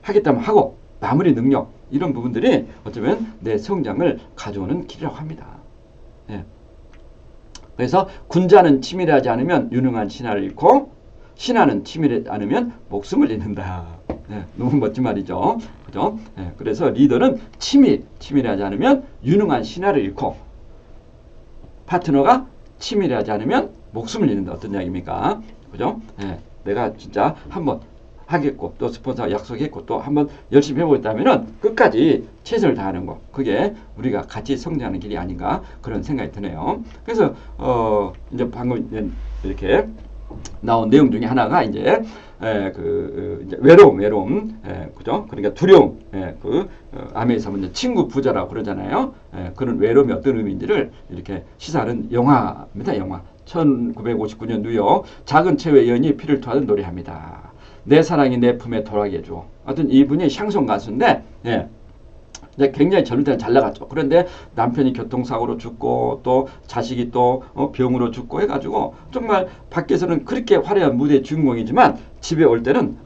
하겠다면 하고 마무리 능력 이런 부분들이 어쩌면 내 성장을 가져오는 길이라고 합니다. 예. 그래서 군자는 치밀하지 않으면 유능한 신하를 잃고 신하는 치밀하지 않으면 목숨을 잃는다. 예. 너무 멋진 말이죠. 그죠? 예. 그래서 리더는 치밀하지 않으면 유능한 신하를 잃고 파트너가 치밀하지 않으면 목숨을 잃는다. 어떤 이야기입니까? 그죠? 예. 내가 진짜 한번 하겠고 또 스폰서가 약속했고 또 한번 열심히 해보겠다면은 끝까지 최선을 다하는 거. 그게 우리가 같이 성장하는 길이 아닌가 그런 생각이 드네요. 그래서 이제 방금 이렇게 나온 내용 중에 하나가 이제 이제 외로움, 그죠? 그러니까 두려움, 아메에서 먼저 친구 부자라고 그러잖아요. 그런 외로움이 어떤 의미인지를 이렇게 시사하는 영화입니다. 영화. 1959년 뉴욕 작은 체외 여인이 피를 토하듯 노래합니다. 내 사랑이 내 품에 돌아게 해줘. 하여튼 이분이 샹송 가수인데, 이제 굉장히 젊을 때는 잘 나갔죠. 그런데 남편이 교통사고로 죽고 또 자식이 또 병으로 죽고 해가지고 정말 밖에서는 그렇게 화려한 무대의 주인공이지만 집에 올 때는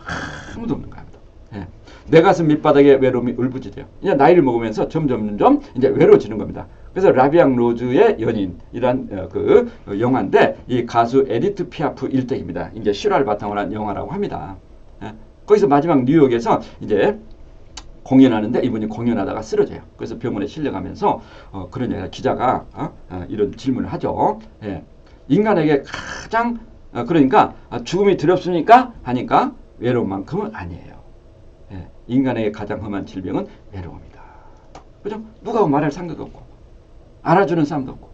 아무도 없는 겁니다. 내 가슴 밑바닥에 외로움이 울부짖어요. 이제 나이를 먹으면서 점점 이제 외로워지는 겁니다. 그래서 라비앙 로즈의 연인이란 그 영화인데 이 가수 에디트 피아프 일대기입니다. 이제 실화를 바탕으로 한 영화라고 합니다. 거기서 마지막 뉴욕에서 이제 공연하는데 이분이 공연하다가 쓰러져요. 그래서 병원에 실려가면서 그런 기자가 이런 질문을 하죠. 인간에게 가장 그러니까 죽음이 두렵습니까? 하니까 외로움만큼은 아니에요. 인간에게 가장 험한 질병은 외로움이다. 그죠? 누가 말할 상관도 없고 알아주는 사람도 없고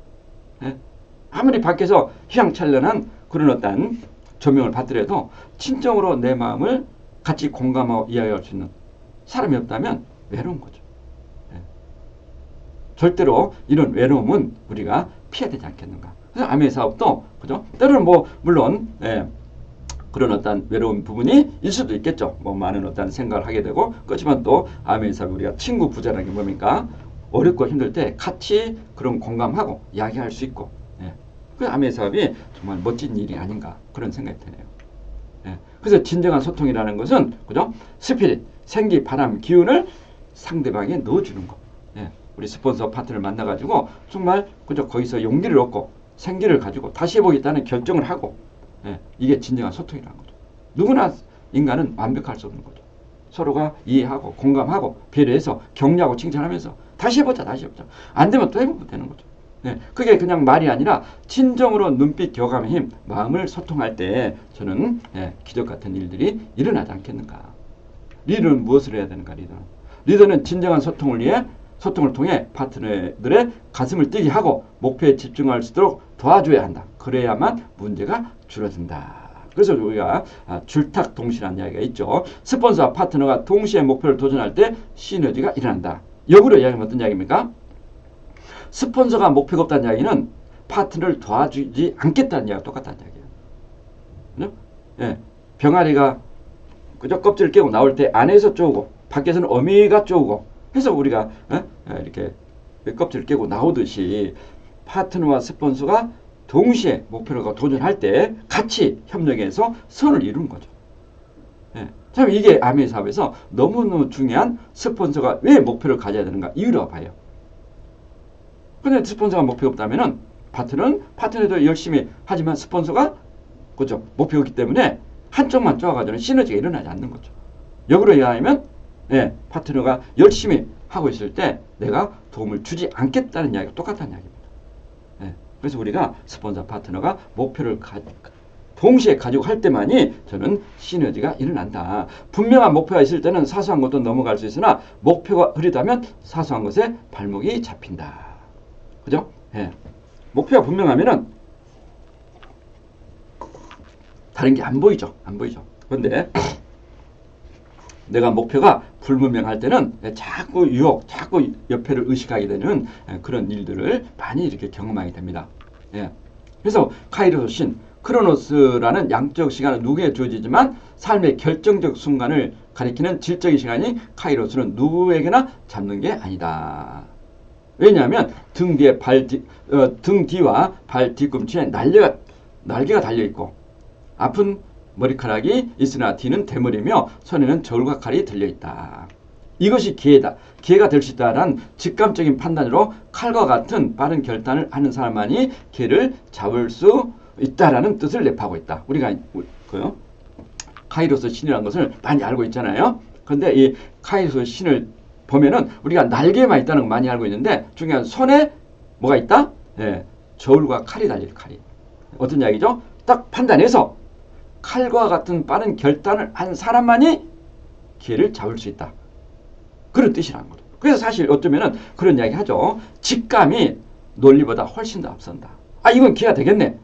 아무리 밖에서 휘황찬란한 그런 어떤 조명을 받더라도 진정으로 내 마음을 같이 공감하고 이야기할 수 있는 사람이 없다면 외로운 거죠. 절대로 이런 외로움은 우리가 피해야 되지 않겠는가. 그래서 아메 사업도 그죠? 때로는 뭐 물론 그런 어떤 외로운 부분이 있을 수도 있겠죠. 뭐 많은 어떤 생각을 하게 되고 그렇지만 또 아메 사업 우리가 친구 부자라는 게 뭡니까? 어렵고 힘들 때 같이 그런 공감하고 이야기할 수 있고 그 아메 사업이 정말 멋진 일이 아닌가 그런 생각이 드네요. 그래서 진정한 소통이라는 것은 그죠? 스피릿, 생기, 바람, 기운을 상대방에 넣어주는 거. 우리 스폰서 파트를 만나가지고 정말 그죠? 거기서 용기를 얻고 생기를 가지고 다시 해보겠다는 결정을 하고 이게 진정한 소통이라는 거죠. 누구나 인간은 완벽할 수 없는 거죠. 서로가 이해하고 공감하고 배려해서 격려하고 칭찬하면서 다시 해보자. 안 되면 또 해보면 되는 거죠. 그게 그냥 말이 아니라 진정으로 눈빛 교감의 힘, 마음을 소통할 때 저는 기적 같은 일들이 일어나지 않겠는가. 리더는 무엇을 해야 되는가? 리더는 진정한 소통을 통해 파트너들의 가슴을 뛰게 하고 목표에 집중할 수 있도록 도와줘야 한다. 그래야만 문제가 줄어든다. 그래서 우리가 줄탁동시라는 이야기가 있죠. 스폰서와 파트너가 동시에 목표를 도전할 때 시너지가 일어난다. 역으로 이야기하면 어떤 이야기입니까? 스폰서가 목표가 없다는 이야기는 파트너를 도와주지 않겠다는 이야기가 똑같다는 이야기예요. 병아리가 그저 껍질을 깨고 나올 때 안에서 쪼고 밖에서는 어미가 쪼고 해서 우리가 이렇게 껍질을 깨고 나오듯이 파트너와 스폰서가 동시에 목표를 도전할 때 같이 협력해서 선을 이루는 거죠. 참 이게 아메 사업에서 너무너무 중요한 스폰서가 왜 목표를 가져야 되는가 이유라고 봐요. 근데 스폰서가 목표가 없다면은 파트너도 열심히 하지만 스폰서가 그죠 목표가 없기 때문에 한쪽만 쪼아가지고는 시너지가 일어나지 않는 거죠. 역으로 이야기하면 파트너가 열심히 하고 있을 때 내가 도움을 주지 않겠다는 이야기가 똑같다는 이야기입니다. 그래서 우리가 스폰서 파트너가 목표를 동시에 가지고 할 때만이 저는 시너지가 일어난다. 분명한 목표가 있을 때는 사소한 것도 넘어갈 수 있으나 목표가 흐리다면 사소한 것에 발목이 잡힌다. 그죠? 예. 목표가 분명하면은 다른 게 안 보이죠. 안 보이죠. 그런데 내가 목표가 불분명할 때는 자꾸 유혹, 자꾸 옆에를 의식하게 되는 그런 일들을 많이 이렇게 경험하게 됩니다. 예. 그래서 카이로스 신, 크로노스라는 양적 시간은 누구에게 주어지지만 삶의 결정적 순간을 가리키는 질적인 시간이 카이로스는 누구에게나 잡는 게 아니다. 왜냐하면 등 뒤와 발 뒤꿈치에 날개가 달려있고 아픈 머리카락이 있으나 뒤는 대머리며 손에는 저울과 칼이 들려있다. 이것이 기회다. 기회가 될 수 있다는 직감적인 판단으로 칼과 같은 빠른 결단을 하는 사람만이 기회를 잡을 수 있다라는 뜻을 내포하고 있다. 우리가 카이로스 신이라는 것을 많이 알고 있잖아요. 그런데 이 카이로스 신을 보면은 우리가 날개만 있다는 걸 많이 알고 있는데 중요한 손에 뭐가 있다? 예, 저울과 칼이 달릴 칼이. 어떤 이야기죠? 딱 판단해서 칼과 같은 빠른 결단을 한 사람만이 기회를 잡을 수 있다. 그런 뜻이라는 거죠. 그래서 사실 어쩌면은 그런 이야기 하죠. 직감이 논리보다 훨씬 더 앞선다. 아, 이건 기회가 되겠네.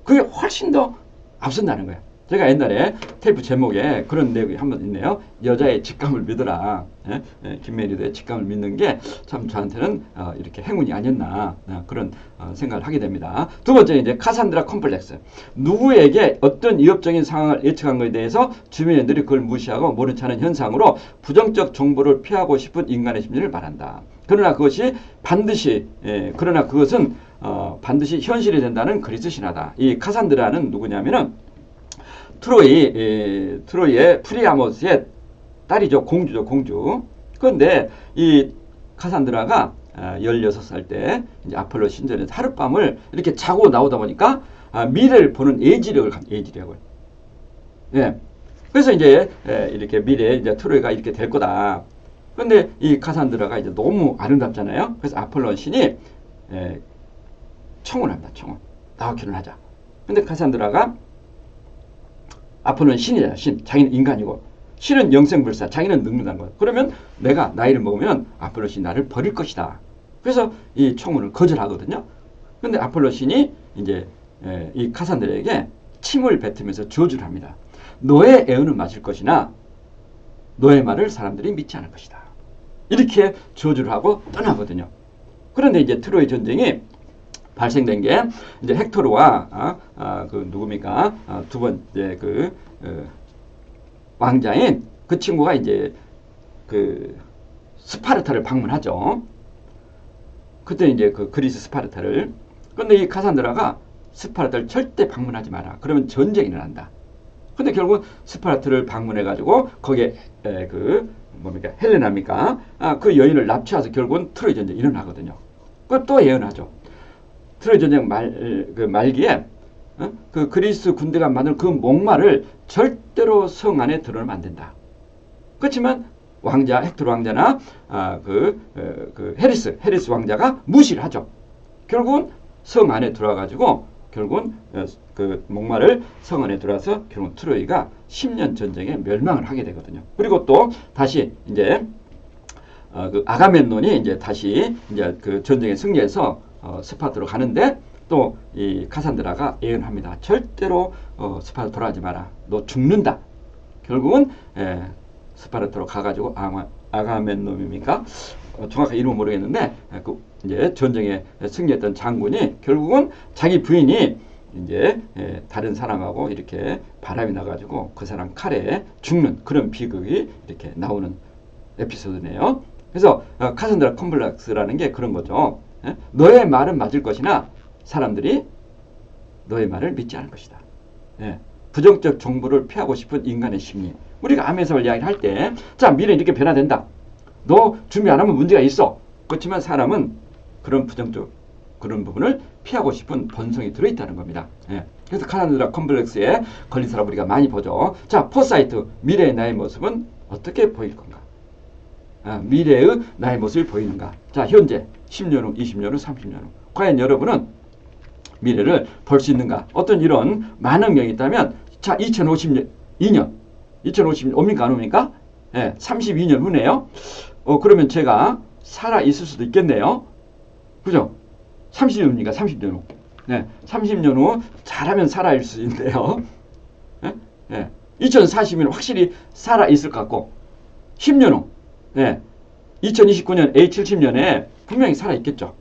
그게 훨씬 더 앞선다는 거예요. 제가 옛날에 테이프 제목에 그런 내용이 한 번 있네요. 여자의 직감을 믿어라. 김메리도의 직감을 믿는 게 참 저한테는 이렇게 행운이 아니었나 그런 생각을 하게 됩니다. 두 번째는 이제 카산드라 컴플렉스. 누구에게 어떤 위협적인 상황을 예측한 것에 대해서 주민들이 그걸 무시하고 모른 척하는 현상으로 부정적 정보를 피하고 싶은 인간의 심리를 말한다. 그러나 그것은 반드시 현실이 된다는 그리스 신화다. 이 카산드라는 누구냐면은 트로이의 프리아모스의 딸이죠. 공주죠. 공주. 그런데 이 카산드라가 16살 때 이제 아폴로 신전에서 하룻밤을 이렇게 자고 나오다 보니까 미래를 보는 예지력을. 예. 그래서 이제 이렇게 미래에 이제 트로이가 이렇게 될 거다. 그런데 이 카산드라가 이제 너무 아름답잖아요. 그래서 아폴로 신이 청혼합니다. 청혼. 나와 결혼하자. 근데 카산드라가 아폴로는 신이잖아. 신. 자기는 인간이고 신은 영생불사. 자기는 늙는다는 거야. 그러면 내가 나이를 먹으면 아폴로 신이 나를 버릴 것이다. 그래서 이 청혼을 거절하거든요. 근데 아폴로 신이 이제 이 카산드라에게 침을 뱉으면서 저주를 합니다. 너의 애언은 맞을 것이나 너의 말을 사람들이 믿지 않을 것이다. 이렇게 저주를 하고 떠나거든요. 그런데 이제 트로이 전쟁이 발생된 게 이제 헥토르와 그 누굽니까? 두 번째 왕자인 그 친구가 이제 그 스파르타를 방문하죠. 그때 이제 그 그리스 스파르타를. 그런데 이 카산드라가 스파르타를 절대 방문하지 마라. 그러면 전쟁이 일어난다. 근데 결국 스파르타를 방문해 가지고 거기에 헬레나입니까? 그 여인을 납치해서 결국은 트로이 전쟁이 일어나거든요. 그걸 또 예언하죠. 트로이 전쟁 말기에 그 그리스 군대가 만든 그 목마를 절대로 성 안에 들어오면 안 된다. 그렇지만 헥토르 왕자나 헤리스 왕자가 무시를 하죠. 결국은 성 안에 들어와가지고 결국은 그 목마를 성 안에 들어와서 결국 트로이가 10년 전쟁에 멸망을 하게 되거든요. 그리고 또 다시 이제 그 아가멤논이 이제 다시 이제 그 전쟁에 승리해서 스파르타로 가는데 또 이 카산드라가 예언합니다. 절대로 스파르타 돌아가지 마라. 너 죽는다. 결국은 스파르타로 가가지고 아가멤논입니까? 정확한 이름은 모르겠는데 그 이제 전쟁에 승리했던 장군이 결국은 자기 부인이 이제 다른 사람하고 이렇게 바람이 나가지고 그 사람 칼에 죽는 그런 비극이 이렇게 나오는 에피소드네요. 그래서 카산드라 컴플렉스라는 게 그런 거죠. 너의 말은 맞을 것이나 사람들이 너의 말을 믿지 않을 것이다. 부정적 정보를 피하고 싶은 인간의 심리. 우리가 암에서울 이야기를 할 때, 자, 미래 이렇게 변화된다. 너 준비 안 하면 문제가 있어. 그렇지만 사람은 그런 부정적 그런 부분을 피하고 싶은 본성이 들어있다는 겁니다. 그래서 카산드라 컴플렉스에 걸린 사람 우리가 많이 보죠. 자, 포사이트, 미래의 나의 모습은 어떻게 보일 건가? 미래의 나의 모습이 보이는가? 자, 현재 10년 후, 20년 후, 30년 후. 과연 여러분은 미래를 볼 수 있는가? 어떤 이런 많은 경이 있다면, 자, 2052년 옵니까 안 옵니까? 예, 32년 후네요. 그러면 제가 살아 있을 수도 있겠네요. 그죠? 30년입니까? 30년 후. 네, 30년 후 잘하면 살아 있을 수 있는데요. 예? 예. 2040년 확실히 살아 있을 것 같고, 10년 후, 네, 2029년 A70년에 분명히 살아 있겠죠.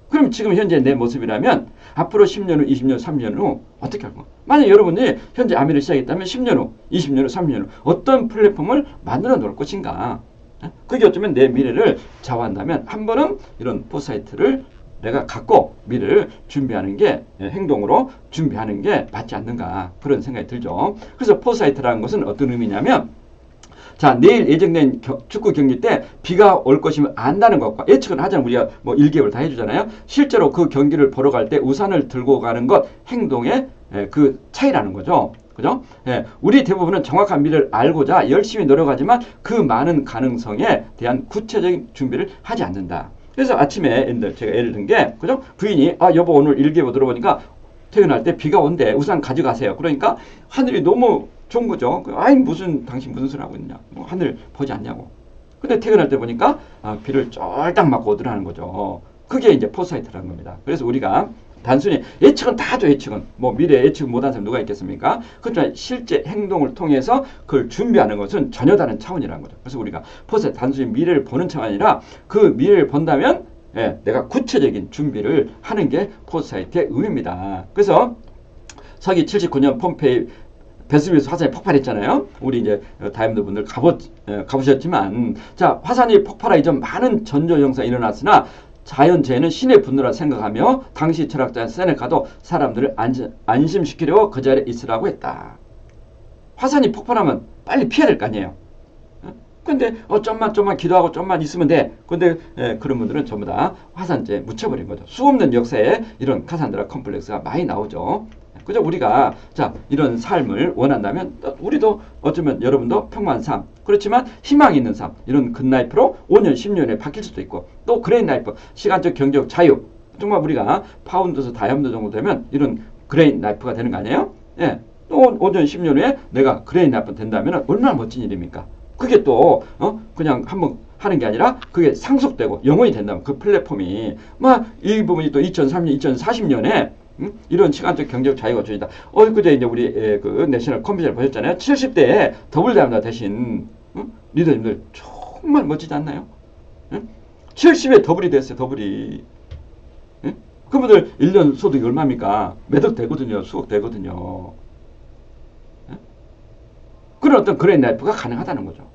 그럼 지금 현재 내 모습이라면 앞으로 10년 후, 20년 후, 30년 후 어떻게 할 건가? 만약 여러분이 현재 아미를 시작했다면 10년 후, 20년 후, 30년 후 어떤 플랫폼을 만들어 놓을 것인가? 그게 어쩌면 내 미래를 좌우한다면 한 번은 이런 포사이트를 내가 갖고 미래를 준비하는 게, 행동으로 준비하는 게 맞지 않는가, 그런 생각이 들죠. 그래서 포사이트라는 것은 어떤 의미냐면, 자, 내일 예정된 축구 경기 때 비가 올 것임을 안다는 것과, 예측은 하잖아요. 우리가 뭐 1개월 다 해주잖아요. 실제로 그 경기를 보러 갈 때 우산을 들고 가는 것, 행동의 그 차이라는 거죠. 그죠? 예, 우리 대부분은 정확한 미래를 알고자 열심히 노력하지만 그 많은 가능성에 대한 구체적인 준비를 하지 않는다. 그래서 아침에 제가 예를 든 게, 그죠? 부인이, 여보 오늘 일기예보 들어보니까 퇴근할 때 비가 온대. 우산 가져가세요. 그러니까 하늘이 너무 좋은 거죠. 아니, 당신 무슨 소리 하고 있냐. 하늘 보지 않냐고. 근데 퇴근할 때 보니까 비를 쫄딱 맞고 오더라는 거죠. 그게 이제 포사이트라는 겁니다. 그래서 우리가 단순히 예측은 다 하죠. 예측은. 뭐 미래 예측 못한 사람 누가 있겠습니까? 그렇지만 실제 행동을 통해서 그걸 준비하는 것은 전혀 다른 차원이라는 거죠. 그래서 우리가 포사이트, 단순히 미래를 보는 차원이 아니라 그 미래를 본다면, 내가 구체적인 준비를 하는 게 포사이트의 의미입니다. 그래서 서기 79년 폼페이 베스비우스 화산이 폭발했잖아요. 우리 이제 다이아몬드 분들 가보셨지만, 자, 화산이 폭발하기 전 많은 전조 현상이 일어났으나 자연재해는 신의 분노라 생각하며 당시 철학자 세네카도 사람들을 안심시키려고 그 자리에 있으라고 했다. 화산이 폭발하면 빨리 피해야 될 거 아니에요. 근데 좀만 기도하고 좀만 있으면 돼. 근데 그런 분들은 전부 다 화산재에 묻혀버린 거죠. 수없는 역사에 이런 카산드라 컴플렉스가 많이 나오죠. 그죠? 우리가 자, 이런 삶을 원한다면 우리도 어쩌면 여러분도 평범한 삶, 그렇지만 희망 있는 삶, 이런 굿라이프로 5년, 10년에 바뀔 수도 있고, 또 그레인 라이프, 시간적 경제적 자유, 정말 우리가 파운드에서 다이아몬드 정도 되면 이런 그레인 라이프가 되는 거 아니에요? 예. 또 5년, 10년 후에 내가 그레인 라이프 된다면 얼마나 멋진 일입니까? 그게 또 그냥 한번 하는 게 아니라 그게 상속되고 영원히 된다면 그 플랫폼이 이 부분이 또 2030년, 2040년에 이런 시간적 경제적 자유가 주어진다. 그제 이제 우리 그 내셔널 컨벤션을 보셨잖아요. 70대에 더블 다이아몬드 대신 리더님들 정말 멋지지 않나요? 70에 더블이 됐어요. 더블이. 그분들 1년 소득이 얼마입니까? 몇 억 되거든요. 수억 되거든요. 그런 어떤 그레인 라이프가 가능하다는 거죠.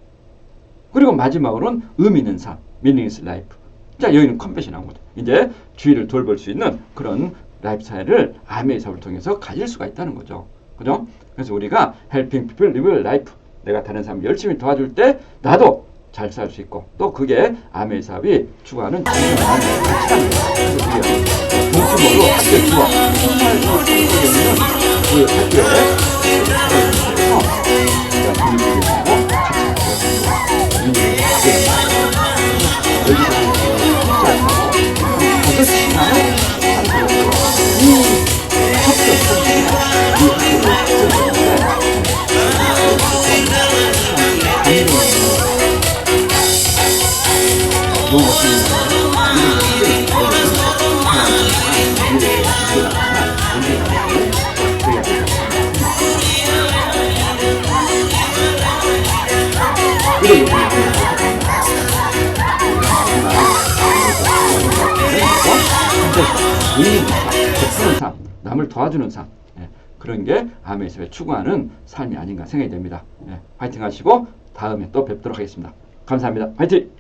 그리고 마지막으로는 의미 있는 삶, meaningless life. 자, 여기는 컨벤션한 거죠. 이제 주위를 돌볼 수 있는 그런 라이프 스타일을 아메이 사업을 통해서 가질 수가 있다는 거죠. 그죠? 그래서 우리가 helping people live life, 내가 다른 사람 열심히 도와줄 때 나도 잘 살 수 있고, 또 그게 아메이 사업이 추구하는 중요한 가치입니다. 그래서 우리가 동심으로 학교에 주어 정말 그 성공에는 그 학교에 우리가 교육하고 같이 학교에 여기서 시간을 남을 도와주는 삶, 그런 게 아메이사업에 추구하는 삶이 아닌가 생각이 됩니다. 화이팅 하시고 다음에 또 뵙도록 하겠습니다. 감사합니다. 화이팅!